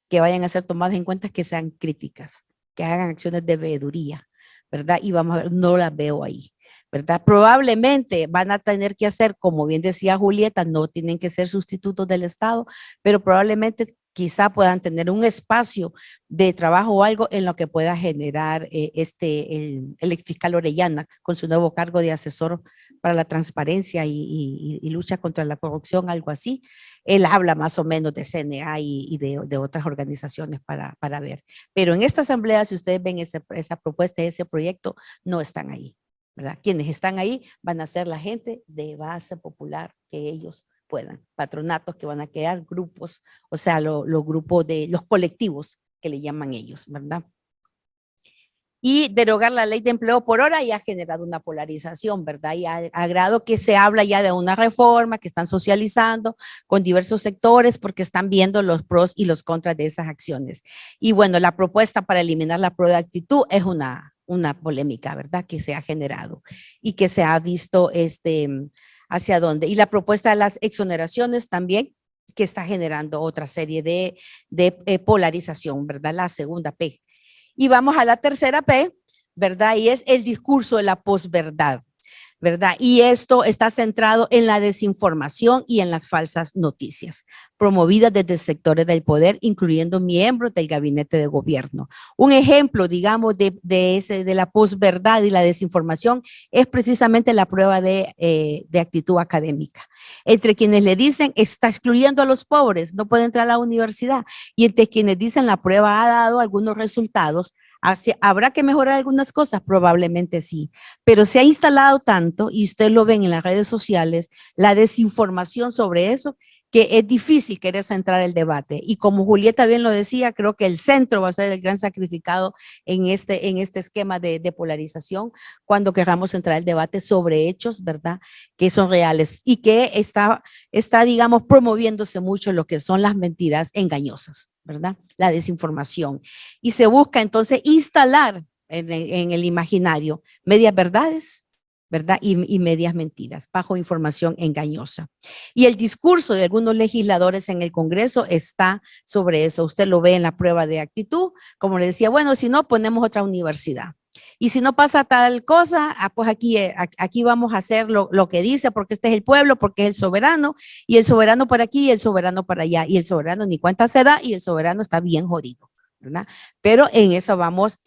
D: que vayan a ser tomadas en cuenta que sean críticas, que hagan acciones de veeduría, ¿verdad? Y vamos a ver, no las veo ahí, ¿verdad? Probablemente van a tener que hacer, como bien decía Julieta, no tienen que ser sustitutos del Estado, pero probablemente quizá puedan tener un espacio de trabajo o algo en lo que pueda generar el exfiscal Orellana con su nuevo cargo de asesor para la transparencia y lucha contra la corrupción, algo así. Él habla más o menos de CNA y de otras organizaciones para ver. Pero en esta asamblea, si ustedes ven esa propuesta, ese proyecto, no están ahí, ¿verdad? Quienes están ahí van a ser la gente de base popular que ellos puedan, patronatos que van a crear grupos, o sea, los grupos de los colectivos que le llaman ellos, ¿verdad? Y derogar la ley de empleo por hora y ha generado una polarización, ¿verdad? Y ha grado que se habla ya de una reforma que están socializando con diversos sectores porque están viendo los pros y los contras de esas acciones. Y bueno, la propuesta para eliminar la prueba de actitud es una polémica, ¿verdad? Que se ha generado y que se ha visto hacia dónde. Y la propuesta de las exoneraciones también, que está generando otra serie de polarización, ¿verdad? La segunda P. Y vamos a la tercera P, ¿verdad? Y es el discurso de la posverdad, ¿verdad? Y esto está centrado en la desinformación y en las falsas noticias, promovidas desde sectores del poder, incluyendo miembros del gabinete de gobierno. Un ejemplo, digamos, de la posverdad y la desinformación es precisamente la prueba de actitud académica. Entre quienes le dicen, está excluyendo a los pobres, no puede entrar a la universidad, y entre quienes dicen, la prueba ha dado algunos resultados. ¿Habrá que mejorar algunas cosas? Probablemente sí, pero se ha instalado tanto, y ustedes lo ven en las redes sociales, la desinformación sobre eso, que es difícil querer centrar el debate. Y como Julieta bien lo decía, creo que el centro va a ser el gran sacrificado en este esquema de polarización cuando queramos centrar el debate sobre hechos, ¿verdad? Que son reales y que está, digamos, promoviéndose mucho lo que son las mentiras engañosas, ¿verdad? La desinformación. Y se busca entonces instalar en el imaginario medias verdades ¿verdad? Y medias mentiras, bajo información engañosa. Y el discurso de algunos legisladores en el Congreso está sobre eso. Usted lo ve en la prueba de actitud, como le decía, bueno, si no, ponemos otra universidad. Y si no pasa tal cosa, pues aquí vamos a hacer lo que dice, porque este es el pueblo, porque es el soberano, y el soberano para aquí, y el soberano para allá, y el soberano ni cuenta se da, y el soberano está bien jodido, ¿verdad? Pero en eso vamos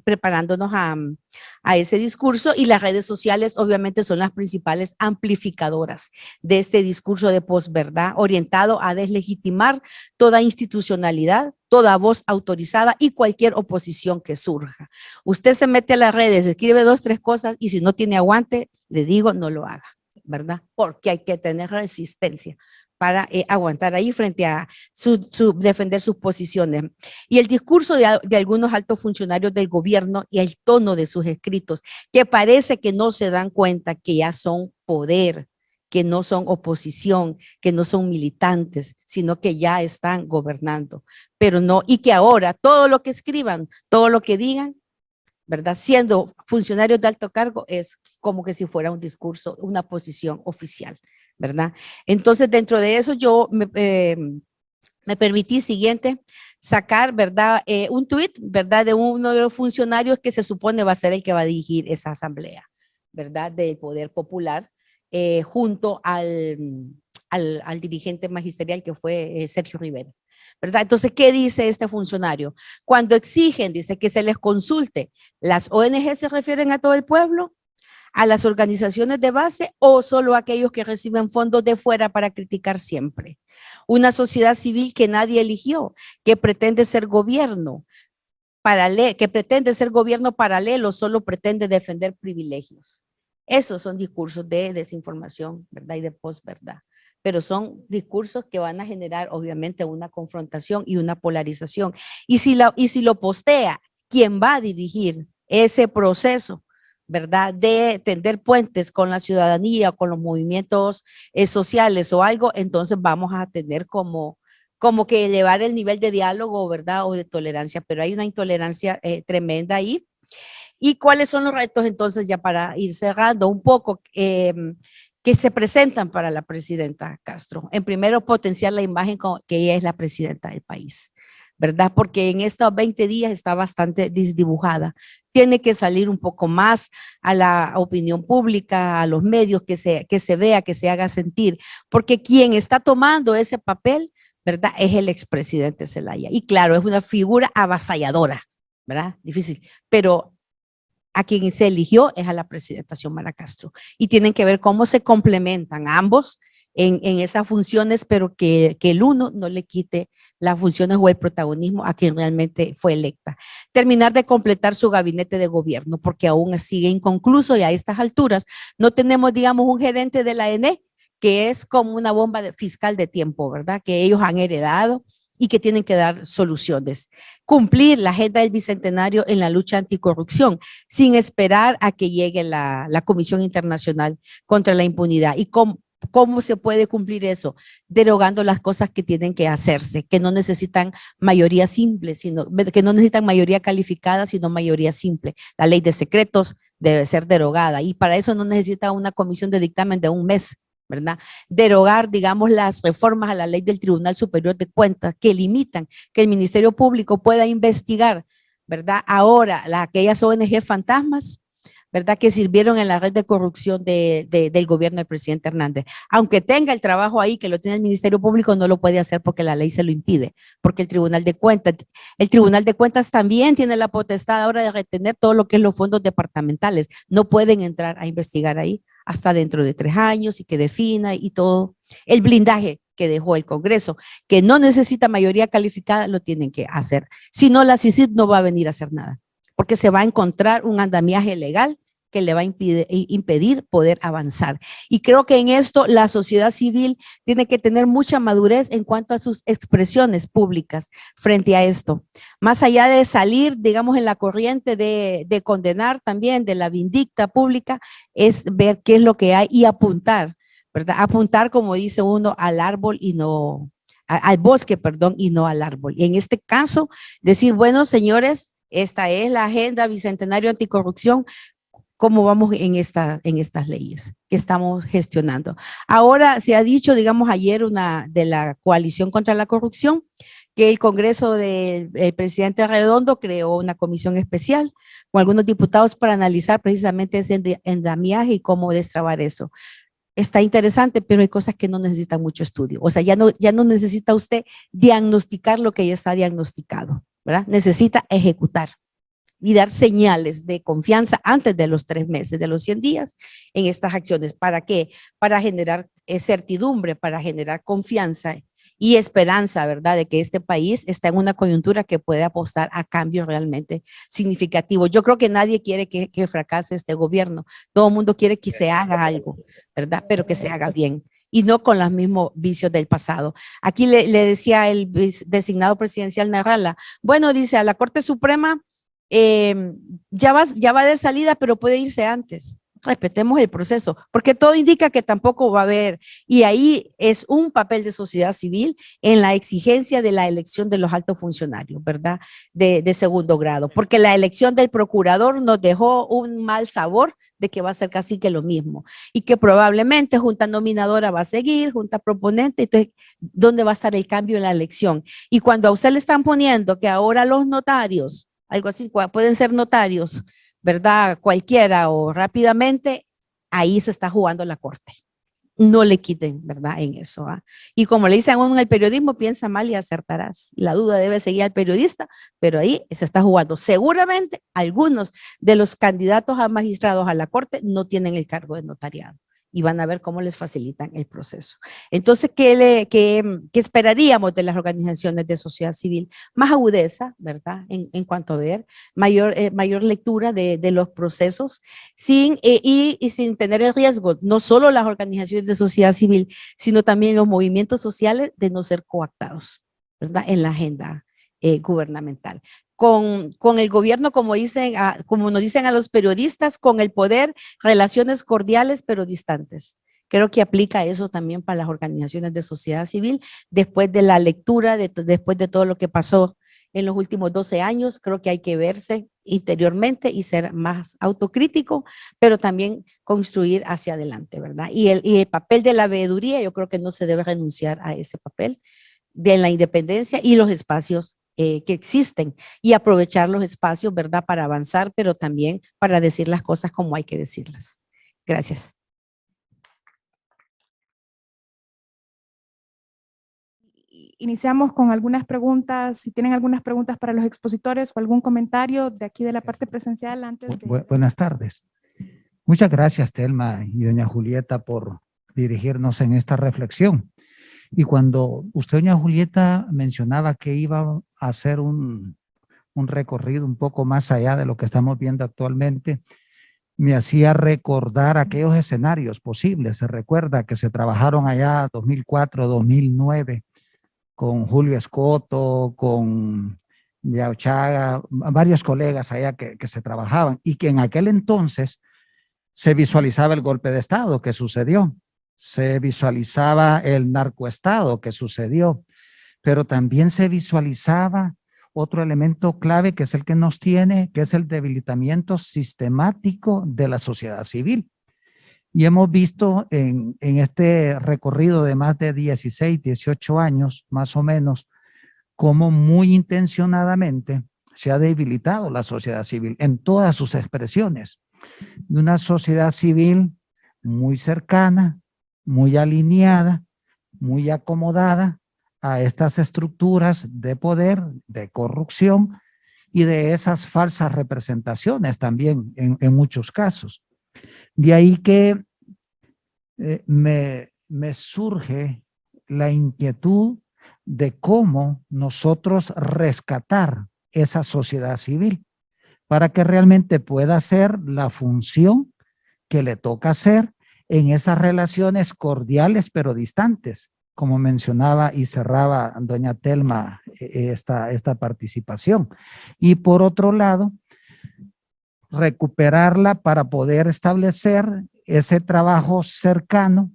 D: preparándonos a ese discurso, y las redes sociales obviamente son las principales amplificadoras de este discurso de posverdad orientado a deslegitimar toda institucionalidad, toda voz autorizada y cualquier oposición que surja. Usted se mete a las redes, escribe 2, 3 cosas y si no tiene aguante, le digo, no lo haga, ¿verdad? Porque hay que tener resistencia para aguantar ahí frente a defender sus posiciones. Y el discurso de algunos altos funcionarios del gobierno y el tono de sus escritos, que parece que no se dan cuenta que ya son poder, que no son oposición, que no son militantes, sino que ya están gobernando. Pero no, y que ahora todo lo que escriban, todo lo que digan, ¿verdad? Siendo funcionarios de alto cargo, es como que si fuera un discurso, una posición oficial, ¿verdad? Entonces, dentro de eso yo me permití sacar, ¿verdad? Un tuit, ¿verdad? De uno de los funcionarios que se supone va a ser el que va a dirigir esa asamblea, ¿verdad? Del Poder Popular, junto al dirigente magisterial que fue Sergio Rivera, ¿verdad? Entonces, ¿qué dice este funcionario? Cuando exigen, dice que se les consulte, ¿las ONG se refieren a todo el pueblo, a las organizaciones de base o solo a aquellos que reciben fondos de fuera para criticar siempre? Una sociedad civil que nadie eligió, que pretende ser gobierno paralelo, solo pretende defender privilegios. Esos son discursos de desinformación, ¿verdad? Y de posverdad. Pero son discursos que van a generar obviamente una confrontación y una polarización. Y si lo postea quien va a dirigir ese proceso, ¿verdad? De tender puentes con la ciudadanía, con los movimientos sociales o algo, entonces vamos a tener como que elevar el nivel de diálogo, ¿verdad? O de tolerancia, pero hay una intolerancia tremenda ahí. ¿Y cuáles son los retos entonces, ya para ir cerrando un poco, que se presentan para la presidenta Castro? En primero, potenciar la imagen que ella es la presidenta del país, ¿verdad? Porque en estos 20 días está bastante desdibujada. Tiene que salir un poco más a la opinión pública, a los medios, que se vea, que se haga sentir, porque quien está tomando ese papel, ¿verdad? Es el expresidente Zelaya. Y claro, es una figura avasalladora, ¿verdad? Difícil, pero a quien se eligió es a la presidenta Xiomara Castro. Y tienen que ver cómo se complementan ambos en esas funciones, pero que el uno no le quite las funciones o el protagonismo a quien realmente fue electa. Terminar de completar su gabinete de gobierno, porque aún sigue inconcluso y a estas alturas no tenemos, digamos, un gerente de la ENE, que es como una bomba fiscal de tiempo, ¿verdad? Que ellos han heredado y que tienen que dar soluciones. Cumplir la agenda del Bicentenario en la lucha anticorrupción, sin esperar a que llegue la Comisión Internacional contra la Impunidad. ¿Y cómo se puede cumplir eso? Derogando las cosas que tienen que hacerse, que no necesitan mayoría simple, que no necesitan mayoría calificada, sino mayoría simple. La ley de secretos debe ser derogada y para eso no necesita una comisión de dictamen de un mes, ¿verdad? Derogar, digamos, las reformas a la ley del Tribunal Superior de Cuentas que limitan que el Ministerio Público pueda investigar, ¿verdad? Ahora, aquellas ONG fantasmas, ¿verdad? Que sirvieron en la red de corrupción del gobierno del presidente Hernández. Aunque tenga el trabajo ahí, que lo tiene el Ministerio Público, no lo puede hacer porque la ley se lo impide, porque el Tribunal de Cuentas también tiene la potestad ahora de retener todo lo que es los fondos departamentales. No pueden entrar a investigar ahí hasta dentro de 3 años y que defina y todo. El blindaje que dejó el Congreso, que no necesita mayoría calificada, lo tienen que hacer. Si no, la CICIG no va a venir a hacer nada, porque se va a encontrar un andamiaje legal que le va a impedir poder avanzar. Y creo que en esto la sociedad civil tiene que tener mucha madurez en cuanto a sus expresiones públicas frente a esto. Más allá de salir, digamos, en la corriente de condenar también, de la vindicta pública, es ver qué es lo que hay y apuntar, ¿verdad? Apuntar, como dice uno, al árbol y no, al bosque, perdón, y no al árbol. Y en este caso, decir, bueno, señores, esta es la agenda Bicentenario Anticorrupción. cómo vamos en estas leyes que estamos gestionando. Ahora se ha dicho, digamos, ayer de la Coalición contra la Corrupción, que el Congreso del presidente Redondo creó una comisión especial con algunos diputados para analizar precisamente ese endamiaje y cómo destrabar eso. Está interesante, pero hay cosas que no necesitan mucho estudio. O sea, ya no necesita usted diagnosticar lo que ya está diagnosticado, ¿verdad? Necesita ejecutar y dar señales de confianza antes de los 3 meses, de los 100 días en estas acciones. ¿Para qué? Para generar certidumbre, para generar confianza y esperanza, ¿verdad? De que este país está en una coyuntura que puede apostar a cambios realmente significativos. Yo creo que nadie quiere que fracase este gobierno. Todo el mundo quiere que se haga algo, ¿verdad? Pero que se haga bien y no con los mismos vicios del pasado. Aquí le decía el designado presidencial Narrala, bueno, dice, a la Corte Suprema ya va de salida, pero puede irse antes. Respetemos el proceso, porque todo indica que tampoco va a haber, y ahí es un papel de sociedad civil en la exigencia de la elección de los altos funcionarios, ¿verdad? De segundo grado, porque la elección del procurador nos dejó un mal sabor de que va a ser casi que lo mismo, y que probablemente junta nominadora va a seguir, junta proponente, entonces, ¿dónde va a estar el cambio en la elección? Y cuando a usted le están poniendo que ahora los notarios, algo así, pueden ser notarios, ¿verdad? Cualquiera o rápidamente, ahí se está jugando la Corte. No le quiten, ¿verdad? En eso. Y como le dicen a uno en el periodismo, piensa mal y acertarás. La duda debe seguir al periodista, pero ahí se está jugando. Seguramente algunos de los candidatos a magistrados a la Corte no tienen el cargo de notariado y van a ver cómo les facilitan el proceso. Entonces, ¿qué esperaríamos de las organizaciones de sociedad civil? Más agudeza, ¿verdad? En cuanto a ver, mayor lectura de los procesos, sin tener el riesgo, no solo las organizaciones de sociedad civil, sino también los movimientos sociales de no ser coactados, ¿verdad? En la agenda gubernamental. Con el gobierno, como nos dicen a los periodistas, con el poder, relaciones cordiales pero distantes. Creo que aplica eso también para las organizaciones de sociedad civil, después de la lectura, después de todo lo que pasó en los últimos 12 años, creo que hay que verse interiormente y ser más autocrítico, pero también construir hacia adelante, ¿verdad? Y el papel de la veeduría, yo creo que no se debe renunciar a ese papel de la independencia y los espacios que existen y aprovechar los espacios, ¿verdad? Para avanzar, pero también para decir las cosas como hay que decirlas. Gracias.
A: Iniciamos con algunas preguntas, si tienen algunas preguntas para los expositores o algún comentario de aquí de la parte presencial antes de...
E: Buenas tardes. Muchas gracias, Telma y doña Julieta, por dirigirnos en esta reflexión. Y cuando usted, doña Julieta, mencionaba que iba a hacer un recorrido un poco más allá de lo que estamos viendo actualmente, me hacía recordar aquellos escenarios posibles. Se recuerda que se trabajaron allá 2004, 2009, con Julio Escoto, con Yao Chaga, varios colegas allá que se trabajaban y que en aquel entonces se visualizaba el golpe de Estado que sucedió. Se visualizaba el narcoestado que sucedió, pero también se visualizaba otro elemento clave que es el que nos tiene, que es el debilitamiento sistemático de la sociedad civil. Y hemos visto en este recorrido de más de 16, 18 años, más o menos, cómo muy intencionadamente se ha debilitado la sociedad civil en todas sus expresiones. De una sociedad civil muy cercana, muy alineada, muy acomodada a estas estructuras de poder, de corrupción y de esas falsas representaciones también en muchos casos. De ahí que me surge la inquietud de cómo nosotros rescatar esa sociedad civil para que realmente pueda hacer la función que le toca hacer en esas relaciones cordiales pero distantes, como mencionaba y cerraba doña Telma esta participación. Y por otro lado, recuperarla para poder establecer ese trabajo cercano,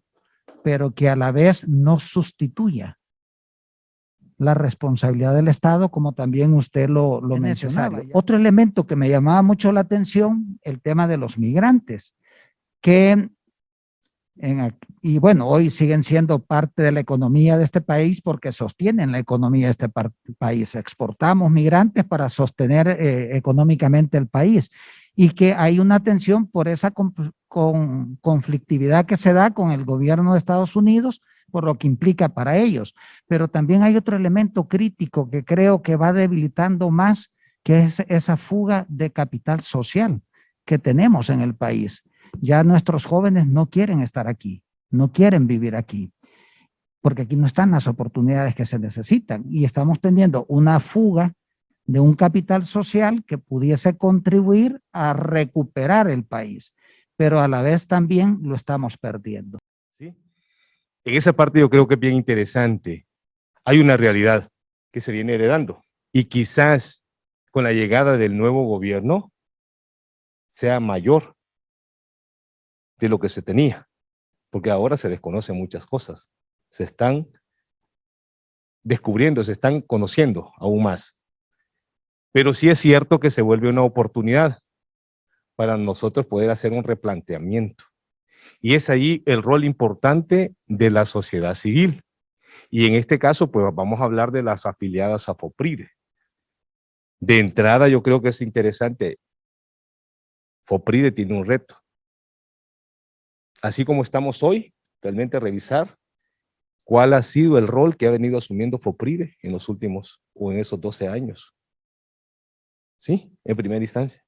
E: pero que a la vez no sustituya la responsabilidad del Estado, como también usted lo mencionaba. Otro elemento que me llamaba mucho la atención, el tema de los migrantes, que y bueno, hoy siguen siendo parte de la economía de este país porque sostienen la economía de este país. Exportamos migrantes para sostener económicamente el país y que hay una tensión por esa conflictividad que se da con el gobierno de Estados Unidos, por lo que implica para ellos. Pero también hay otro elemento crítico que creo que va debilitando más, que es esa fuga de capital social que tenemos en el país. Ya nuestros jóvenes no quieren estar aquí, no quieren vivir aquí, porque aquí no están las oportunidades que se necesitan y estamos teniendo una fuga de un capital social que pudiese contribuir a recuperar el país, pero a la vez también lo estamos perdiendo.
F: ¿Sí? En esa parte yo creo que es bien interesante. Hay una realidad que se viene heredando y quizás con la llegada del nuevo gobierno sea mayor de lo que se tenía, porque ahora se desconocen muchas cosas, se están descubriendo, se están conociendo aún más. Pero sí es cierto que se vuelve una oportunidad para nosotros poder hacer un replanteamiento. Y es ahí el rol importante de la sociedad civil. Y en este caso, pues vamos a hablar de las afiliadas a FOPRIDE. De entrada, yo creo que es interesante. FOPRIDE tiene un reto. Así como estamos hoy, realmente revisar cuál ha sido el rol que ha venido asumiendo FOPRIDE en los últimos, o en esos 12 años. ¿Sí? En primera instancia.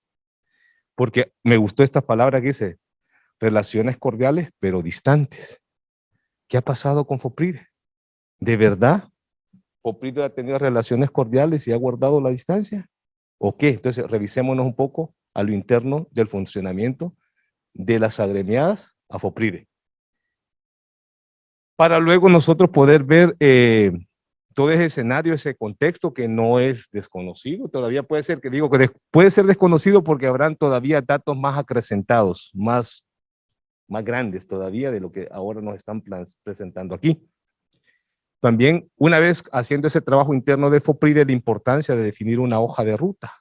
F: Porque me gustó esta palabra que dice, relaciones cordiales, pero distantes. ¿Qué ha pasado con FOPRIDE? ¿De verdad FOPRIDE ha tenido relaciones cordiales y ha guardado la distancia? ¿O qué? Entonces, revisémonos un poco a lo interno del funcionamiento de las agremiadas a FOPRIDE. Para luego nosotros poder ver todo ese escenario, ese contexto que no es desconocido. Todavía puede ser, que digo que puede ser desconocido porque habrán todavía datos más acrecentados, más grandes todavía de lo que ahora nos están presentando aquí. También, una vez haciendo ese trabajo interno de FOPRIDE, la importancia de definir una hoja de ruta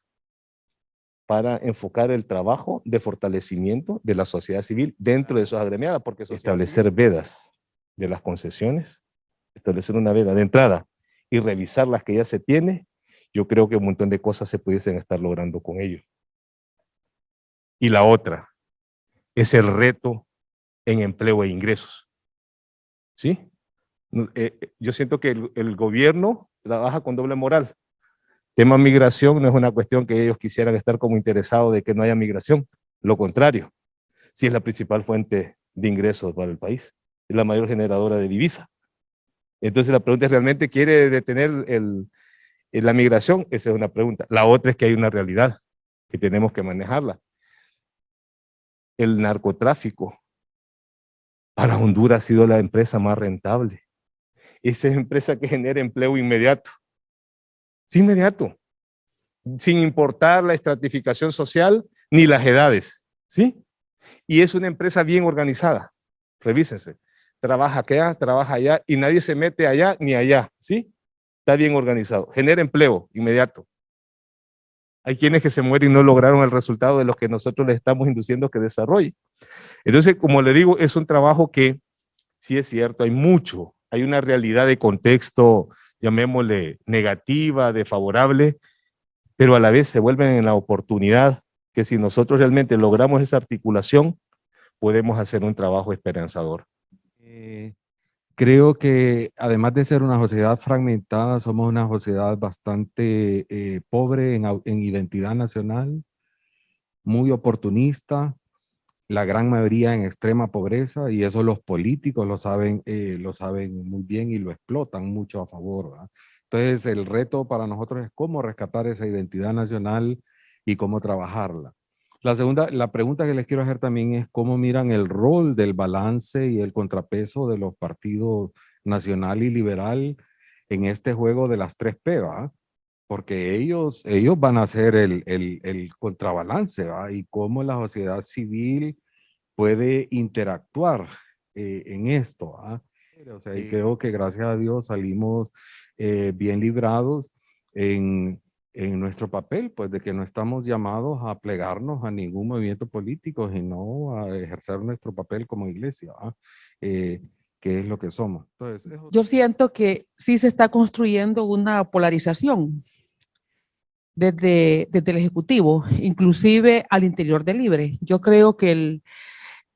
F: para enfocar el trabajo de fortalecimiento de la sociedad civil dentro de esos agremiadas, porque establecer vedas de las concesiones, establecer una veda de entrada y revisar las que ya se tiene, yo creo que un montón de cosas se pudiesen estar logrando con ello. Y la otra es el reto en empleo e ingresos. ¿Sí? Yo siento que el gobierno trabaja con doble moral. Tema migración no es una cuestión que ellos quisieran estar como interesados de que no haya migración. Lo contrario, sí es la principal fuente de ingresos para el país. Es la mayor generadora de divisa. Entonces la pregunta es, ¿realmente quiere detener la migración? Esa es una pregunta. La otra es que hay una realidad que tenemos que manejarla. El narcotráfico para Honduras ha sido la empresa más rentable. Esa es empresa que genera empleo inmediato. Sí, inmediato. Sin importar la estratificación social ni las edades. ¿Sí? Y es una empresa bien organizada. Revísense. Trabaja acá, trabaja allá y nadie se mete allá ni allá. ¿Sí? Está bien organizado. Genera empleo inmediato. Hay quienes que se mueren y no lograron el resultado de los que nosotros les estamos induciendo que desarrolle. Entonces, como le digo, es un trabajo que sí es cierto, hay mucho, hay una realidad de contexto, llamémosle negativa, desfavorable, pero a la vez se vuelven en la oportunidad que si nosotros realmente logramos esa articulación, podemos hacer un trabajo esperanzador.
G: Creo que además de ser una sociedad fragmentada, somos una sociedad bastante pobre en identidad nacional, muy oportunista, la gran mayoría en extrema pobreza, y eso los políticos lo saben muy bien y lo explotan mucho a favor, ¿verdad? Entonces el reto para nosotros es cómo rescatar esa identidad nacional y cómo trabajarla. La pregunta que les quiero hacer también es cómo miran el rol del balance y el contrapeso de los partidos nacional y liberal en este juego de las 3P, ¿va? Porque ellos van a hacer el contrabalance, ¿va? Y cómo la sociedad civil puede interactuar en esto, ¿va? O sea, y creo que gracias a Dios salimos bien librados en nuestro papel, pues de que no estamos llamados a plegarnos a ningún movimiento político, sino a ejercer nuestro papel como iglesia, que es lo que somos. Entonces,
C: Yo siento que sí se está construyendo una polarización desde el Ejecutivo, inclusive al interior del Libre. Yo creo que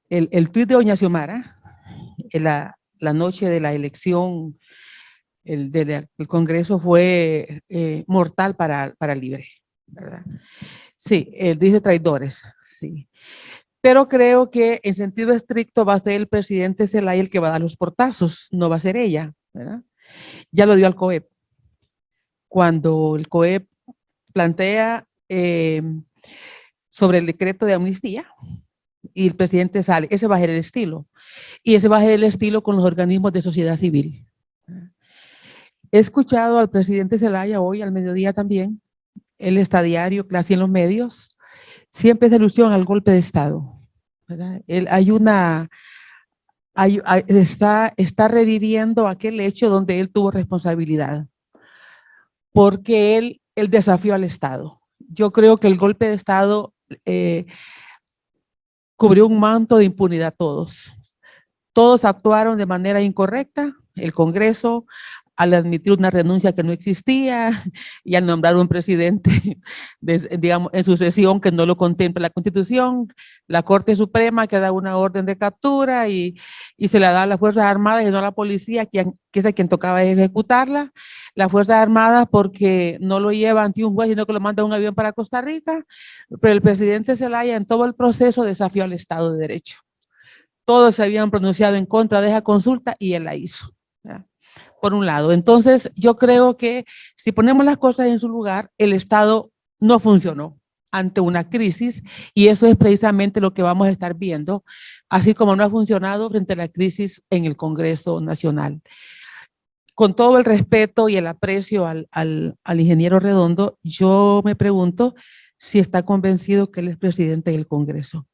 C: el tuit de doña Xiomara, en la noche de la elección el Congreso fue mortal para Libre, ¿verdad? Sí, él dice traidores, sí. Pero creo que en sentido estricto va a ser el presidente Zelaya el que va a dar los portazos, no va a ser ella, ¿verdad? Ya lo dio al COEP. Cuando el COEP plantea sobre el decreto de amnistía y el presidente sale, ese va a ser el estilo. Y ese va a ser el estilo con los organismos de sociedad civil. He escuchado al presidente Zelaya hoy al mediodía también, él está diario, casi en los medios, siempre es alusión al golpe de Estado, ¿verdad? Está reviviendo aquel hecho donde él tuvo responsabilidad, porque él desafió al Estado. Yo creo que el golpe de Estado cubrió un manto de impunidad a todos. Todos actuaron de manera incorrecta, el Congreso, al admitir una renuncia que no existía y al nombrar un presidente, digamos, en sucesión que no lo contempla la Constitución, la Corte Suprema que da una orden de captura y se la da a las Fuerzas Armadas y no a la policía, que es a quien tocaba ejecutarla. Las Fuerzas Armadas porque no lo lleva ante un juez, sino que lo manda un avión para Costa Rica, pero el presidente Zelaya en todo el proceso desafió al Estado de Derecho. Todos se habían pronunciado en contra de esa consulta y él la hizo, ¿verdad? Por un lado. Entonces, yo creo que si ponemos las cosas en su lugar, el Estado no funcionó ante una crisis y eso es precisamente lo que vamos a estar viendo, así como no ha funcionado frente a la crisis en el Congreso Nacional. Con todo el respeto y el aprecio al ingeniero Redondo, yo me pregunto si está convencido que él es presidente del Congreso,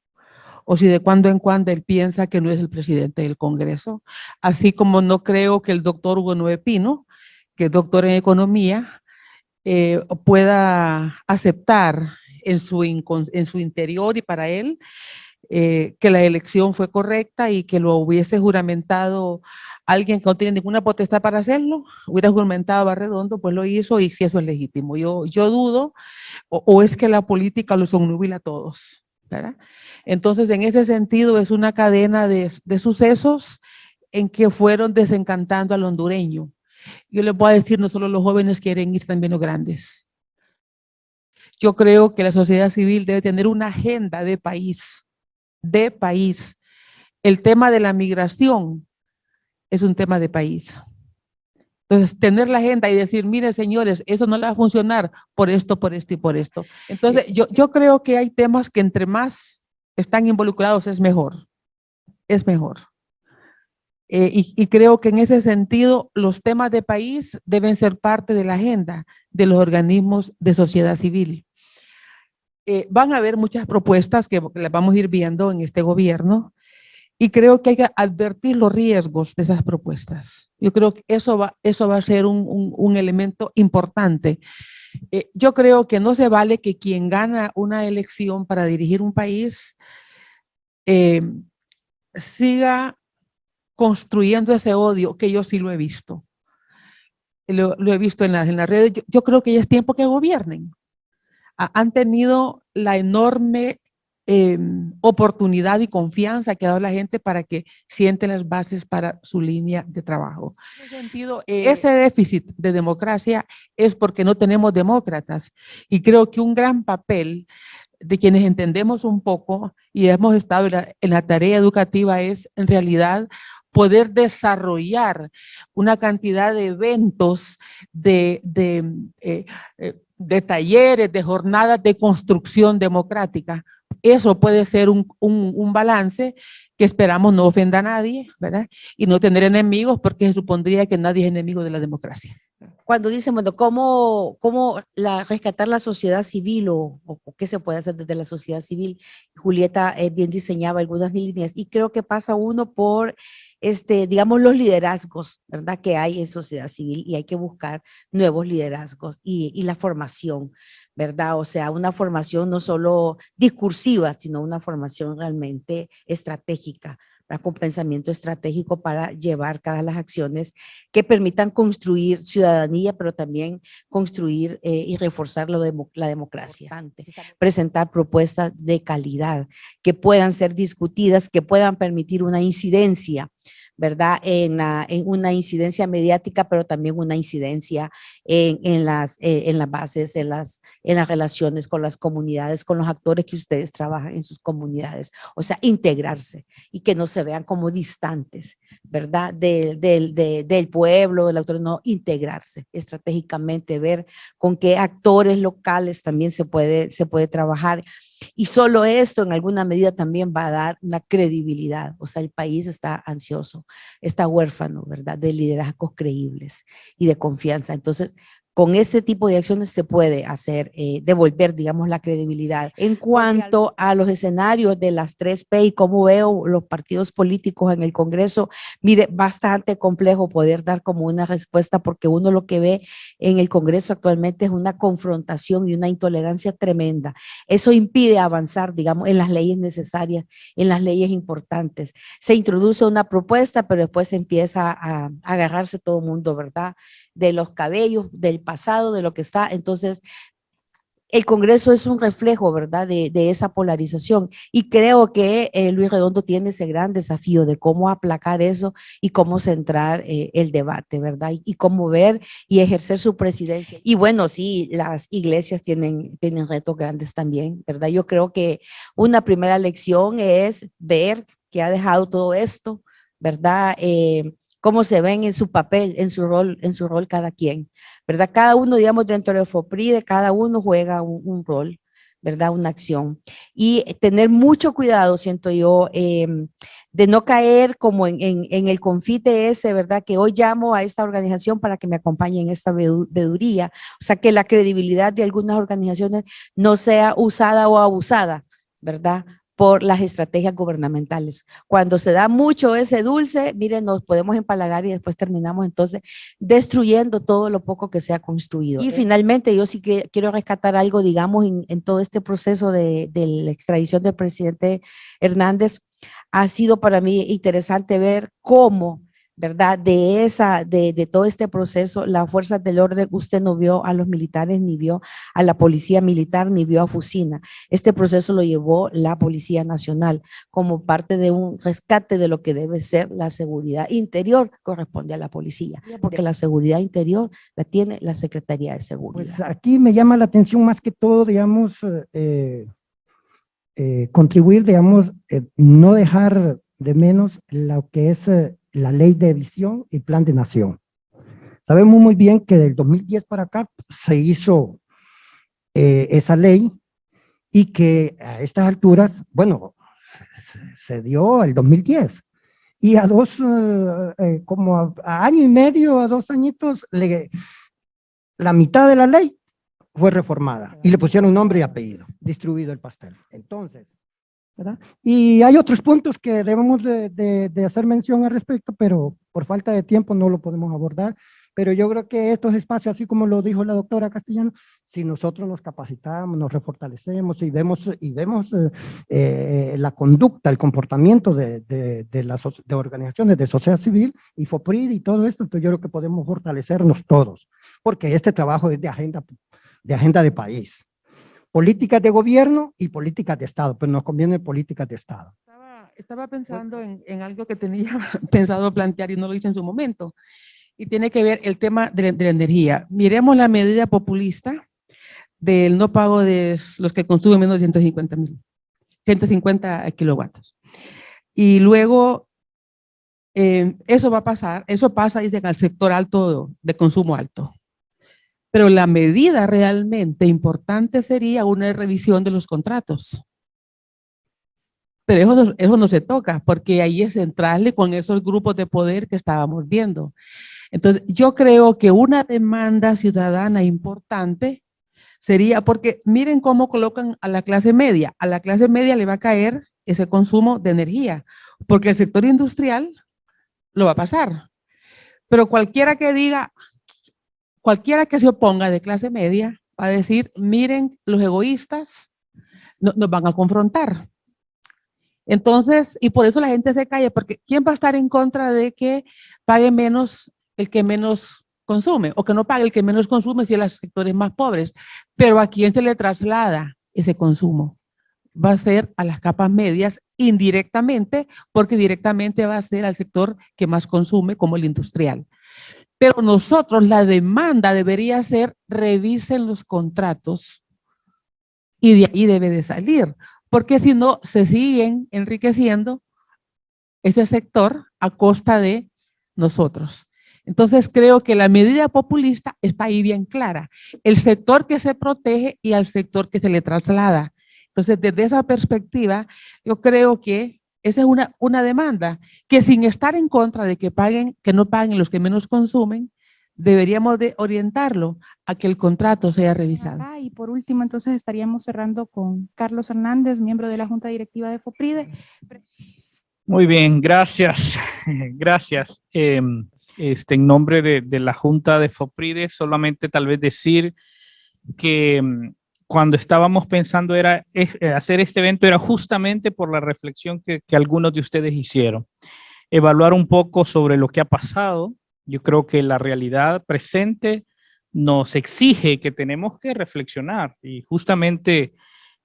C: o si de cuando en cuando él piensa que no es el presidente del Congreso, así como no creo que el doctor Hugo Noé Pino, que es doctor en economía, pueda aceptar en su interior y para él que la elección fue correcta y que lo hubiese juramentado alguien que no tiene ninguna potestad para hacerlo, hubiera juramentado a Redondo, pues lo hizo y si eso es legítimo. Yo dudo, o es que la política los obnubila a todos, ¿verdad? Entonces, en ese sentido, es una cadena de sucesos en que fueron desencantando al hondureño. Yo les voy a decir, no solo los jóvenes quieren ir, también los grandes. Yo creo que la sociedad civil debe tener una agenda de país, de país. El tema de la migración es un tema de país. Entonces, tener la agenda y decir, miren, señores, eso no le va a funcionar por esto y por esto. Entonces, yo creo que hay temas que entre más están involucrados es mejor. Es mejor. Y creo que en ese sentido los temas de país deben ser parte de la agenda de los organismos de sociedad civil. Van a haber muchas propuestas que las vamos a ir viendo en este gobierno y creo que hay que advertir los riesgos de esas propuestas. Yo creo que eso va a ser un elemento importante. Yo creo que no se vale que quien gana una elección para dirigir un país siga construyendo ese odio, que yo sí lo he visto. Lo he visto en las redes. Yo creo que ya es tiempo que gobiernen. Han tenido la enorme oportunidad y confianza que ha dado la gente para que sienten las bases para su línea de trabajo. En ese sentido, ese déficit de democracia es porque no tenemos demócratas y creo que un gran papel de quienes entendemos un poco y hemos estado en la tarea educativa es en realidad poder desarrollar una cantidad de eventos, de talleres, de jornadas de construcción democrática. Eso puede ser un balance que esperamos no ofenda a nadie, ¿verdad? Y no tener enemigos porque se supondría que nadie es enemigo de la democracia.
D: cuando dicen, bueno, rescatar la sociedad civil o qué se puede hacer desde la sociedad civil, Julieta bien diseñaba algunas líneas y creo que pasa uno por, digamos, los liderazgos, ¿verdad? Que hay en sociedad civil y hay que buscar nuevos liderazgos y la formación, ¿verdad? O sea, una formación no solo discursiva, sino una formación realmente estratégica, ¿verdad? Con pensamiento estratégico para llevar cada las acciones que permitan construir ciudadanía, pero también construir y reforzar la democracia. Presentar propuestas de calidad que puedan ser discutidas, que puedan permitir una incidencia, ¿verdad? En una incidencia mediática, pero también una incidencia en las bases, en las relaciones con las comunidades, con los actores que ustedes trabajan en sus comunidades. O sea, integrarse y que no se vean como distantes, ¿verdad? Del pueblo, del autor, no, integrarse estratégicamente, ver con qué actores locales también se puede trabajar. Y solo esto en alguna medida también va a dar una credibilidad. O sea, el país está ansioso, está huérfano, ¿verdad? De liderazgos creíbles y de confianza. Entonces, con ese tipo de acciones se puede hacer, devolver, digamos, la credibilidad. En cuanto a los escenarios de las 3P y cómo veo los partidos políticos en el Congreso, mire, bastante complejo poder dar como una respuesta porque uno lo que ve en el Congreso actualmente es una confrontación y una intolerancia tremenda. Eso impide avanzar, digamos, en las leyes necesarias, en las leyes importantes. Se introduce una propuesta, pero después se empieza a agarrarse todo el mundo, ¿verdad? De los cabellos, del pasado, de lo que está. Entonces, el Congreso es un reflejo, ¿verdad? De esa polarización. Y creo que Luis Redondo tiene ese gran desafío de cómo aplacar eso y cómo centrar el debate, ¿verdad? Y cómo ver y ejercer su presidencia. Y bueno, sí, las iglesias tienen retos grandes también, ¿verdad? Yo creo que una primera lección es ver que ha dejado todo esto, ¿verdad? Cómo se ven en su papel, en su rol cada quien, ¿verdad? Cada uno, digamos, dentro de FOPRIDE, cada uno juega un rol, ¿verdad? Una acción. Y tener mucho cuidado, siento yo, de no caer como en el confite ese, ¿verdad? Que hoy llamo a esta organización para que me acompañe en esta veeduría. O sea, que la credibilidad de algunas organizaciones no sea usada o abusada, ¿verdad? Por las estrategias gubernamentales. Cuando se da mucho ese dulce, miren, nos podemos empalagar y después terminamos entonces destruyendo todo lo poco que se ha construido. Y finalmente, yo sí que quiero rescatar algo, digamos, en todo este proceso de la extradición del presidente Hernández. Ha sido para mí interesante ver cómo, ¿verdad? De todo este proceso, las fuerzas del orden, usted no vio a los militares, ni vio a la policía militar, ni vio a Fusina. Este proceso lo llevó la Policía Nacional como parte de un rescate de lo que debe ser la seguridad interior, corresponde a la policía, porque la seguridad interior la tiene la Secretaría de Seguridad.
H: Pues aquí me llama la atención más que todo, digamos, contribuir, digamos, no dejar de menos lo que es la ley de visión y plan de nación. Sabemos muy bien que del 2010 para acá se hizo esa ley y que a estas alturas, bueno, se dio el 2010 y a como a año y medio, a 2 añitos, la mitad de la ley fue reformada y le pusieron nombre y apellido, distribuido el pastel. Entonces, ¿verdad? Y hay otros puntos que debemos de hacer mención al respecto, pero por falta de tiempo no lo podemos abordar. Pero yo creo que estos espacios, así como lo dijo la doctora Castellano, si nosotros nos capacitamos, nos refortalecemos y vemos la conducta, el comportamiento de organizaciones de sociedad civil y FOPRID y todo esto, entonces yo creo que podemos fortalecernos todos, porque este trabajo es de agenda de país. Políticas de gobierno y políticas de Estado, pero nos conviene políticas de Estado.
C: Estaba pensando en algo que tenía pensado plantear y no lo hice en su momento, y tiene que ver el tema de la energía. Miremos la medida populista del no pago de los que consumen menos de 150 kilowatts. Y luego, eso va a pasar, eso pasa dicen, al sector alto de consumo alto. Pero la medida realmente importante sería una revisión de los contratos. Pero eso no se toca, porque ahí es entrarle con esos grupos de poder que estábamos viendo. Entonces, yo creo que una demanda ciudadana importante sería, porque miren cómo colocan a la clase media. A la clase media le va a caer ese consumo de energía, porque el sector industrial lo va a pasar. Pero cualquiera que diga, cualquiera que se oponga de clase media, va a decir, miren, los egoístas nos van a confrontar. Entonces, y por eso la gente se calla, porque ¿quién va a estar en contra de que pague menos el que menos consume, o que no pague el que menos consume si es los sectores más pobres? Pero ¿a quién se le traslada ese consumo? Va a ser a las capas medias indirectamente, porque directamente va a ser al sector que más consume, como el industrial. Pero nosotros, la demanda debería ser, revisen los contratos, y de ahí debe de salir, porque si no, se siguen enriqueciendo ese sector a costa de nosotros. Entonces, creo que la medida populista está ahí bien clara. El sector que se protege y al sector que se le traslada. Entonces, desde esa perspectiva, yo creo que esa es una demanda que, sin estar en contra de que paguen, que no paguen los que menos consumen, deberíamos de orientarlo a que el contrato sea revisado.
A: Y por último, entonces estaríamos cerrando con Carlos Hernández, miembro de la Junta Directiva de FOPRIDE.
I: Muy bien, gracias. Gracias. En nombre de la Junta de FOPRIDE, solamente tal vez decir que cuando estábamos pensando hacer este evento era justamente por la reflexión que algunos de ustedes hicieron. Evaluar un poco sobre lo que ha pasado. Yo creo que la realidad presente nos exige que tenemos que reflexionar, y justamente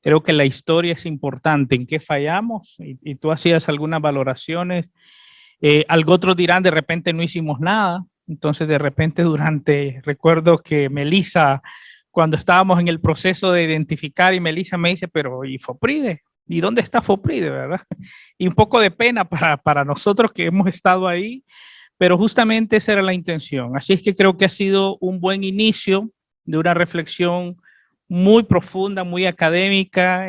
I: creo que la historia es importante, en qué fallamos, y tú hacías algunas valoraciones. Algo otros dirán, de repente no hicimos nada. Entonces, de repente recuerdo que Melissa, cuando estábamos en el proceso de identificar, y Melissa me dice, pero ¿y FOPRIDE? ¿Y dónde está FOPRIDE, verdad? Y un poco de pena para nosotros que hemos estado ahí, pero justamente esa era la intención. Así es que creo que ha sido un buen inicio de una reflexión muy profunda, muy académica.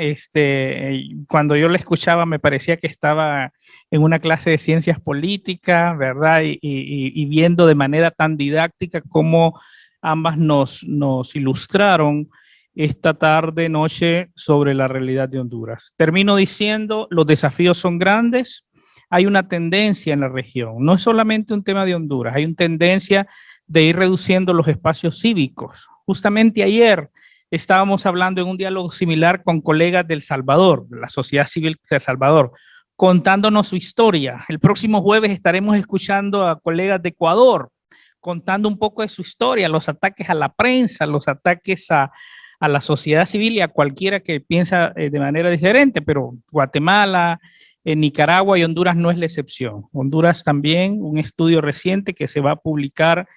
I: Cuando yo la escuchaba me parecía que estaba en una clase de ciencias políticas, ¿verdad? Y viendo de manera tan didáctica cómo ambas nos ilustraron esta tarde, noche, sobre la realidad de Honduras. Termino diciendo, los desafíos son grandes. Hay una tendencia en la región, no es solamente un tema de Honduras, hay una tendencia de ir reduciendo los espacios cívicos. Justamente ayer estábamos hablando en un diálogo similar con colegas del Salvador, de la sociedad civil de El Salvador, contándonos su historia. El próximo jueves estaremos escuchando a colegas de Ecuador, contando un poco de su historia, los ataques a la prensa, los ataques a la sociedad civil y a cualquiera que piensa de manera diferente, pero Guatemala, en Nicaragua y Honduras no es la excepción. Honduras también, un estudio reciente que se va a publicar,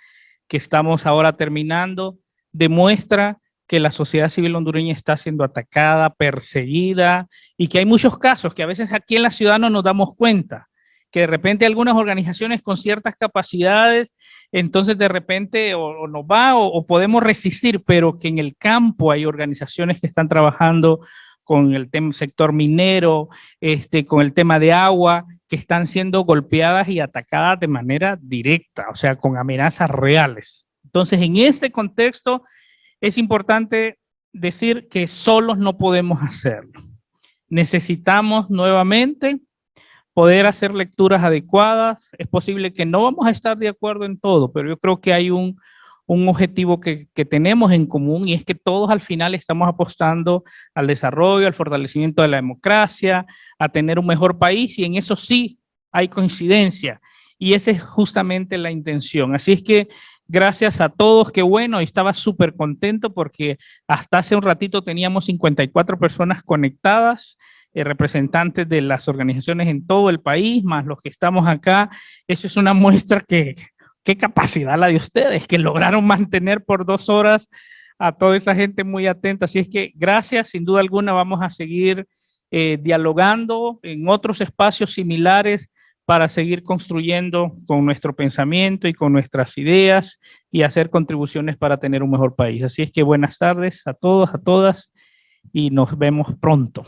I: que estamos ahora terminando, demuestra que la sociedad civil hondureña está siendo atacada, perseguida, y que hay muchos casos que a veces aquí en la ciudad no nos damos cuenta, que de repente algunas organizaciones con ciertas capacidades, entonces de repente o nos va o podemos resistir, pero que en el campo hay organizaciones que están trabajando con el sector minero, con el tema de agua, que están siendo golpeadas y atacadas de manera directa, o sea, con amenazas reales. Entonces, en este contexto, es importante decir que solos no podemos hacerlo. Necesitamos nuevamente poder hacer lecturas adecuadas. Es posible que no vamos a estar de acuerdo en todo, pero yo creo que hay un objetivo que tenemos en común, y es que todos al final estamos apostando al desarrollo, al fortalecimiento de la democracia, a tener un mejor país, y en eso sí hay coincidencia, y esa es justamente la intención. Así es que gracias a todos, qué bueno, estaba súper contento porque hasta hace un ratito teníamos 54 personas conectadas, representantes de las organizaciones en todo el país, más los que estamos acá. Eso es una muestra qué capacidad la de ustedes, que lograron mantener por 2 horas a toda esa gente muy atenta. Así es que gracias, sin duda alguna vamos a seguir dialogando en otros espacios similares para seguir construyendo con nuestro pensamiento y con nuestras ideas y hacer contribuciones para tener un mejor país. Así es que buenas tardes a todos, a todas, y nos vemos pronto.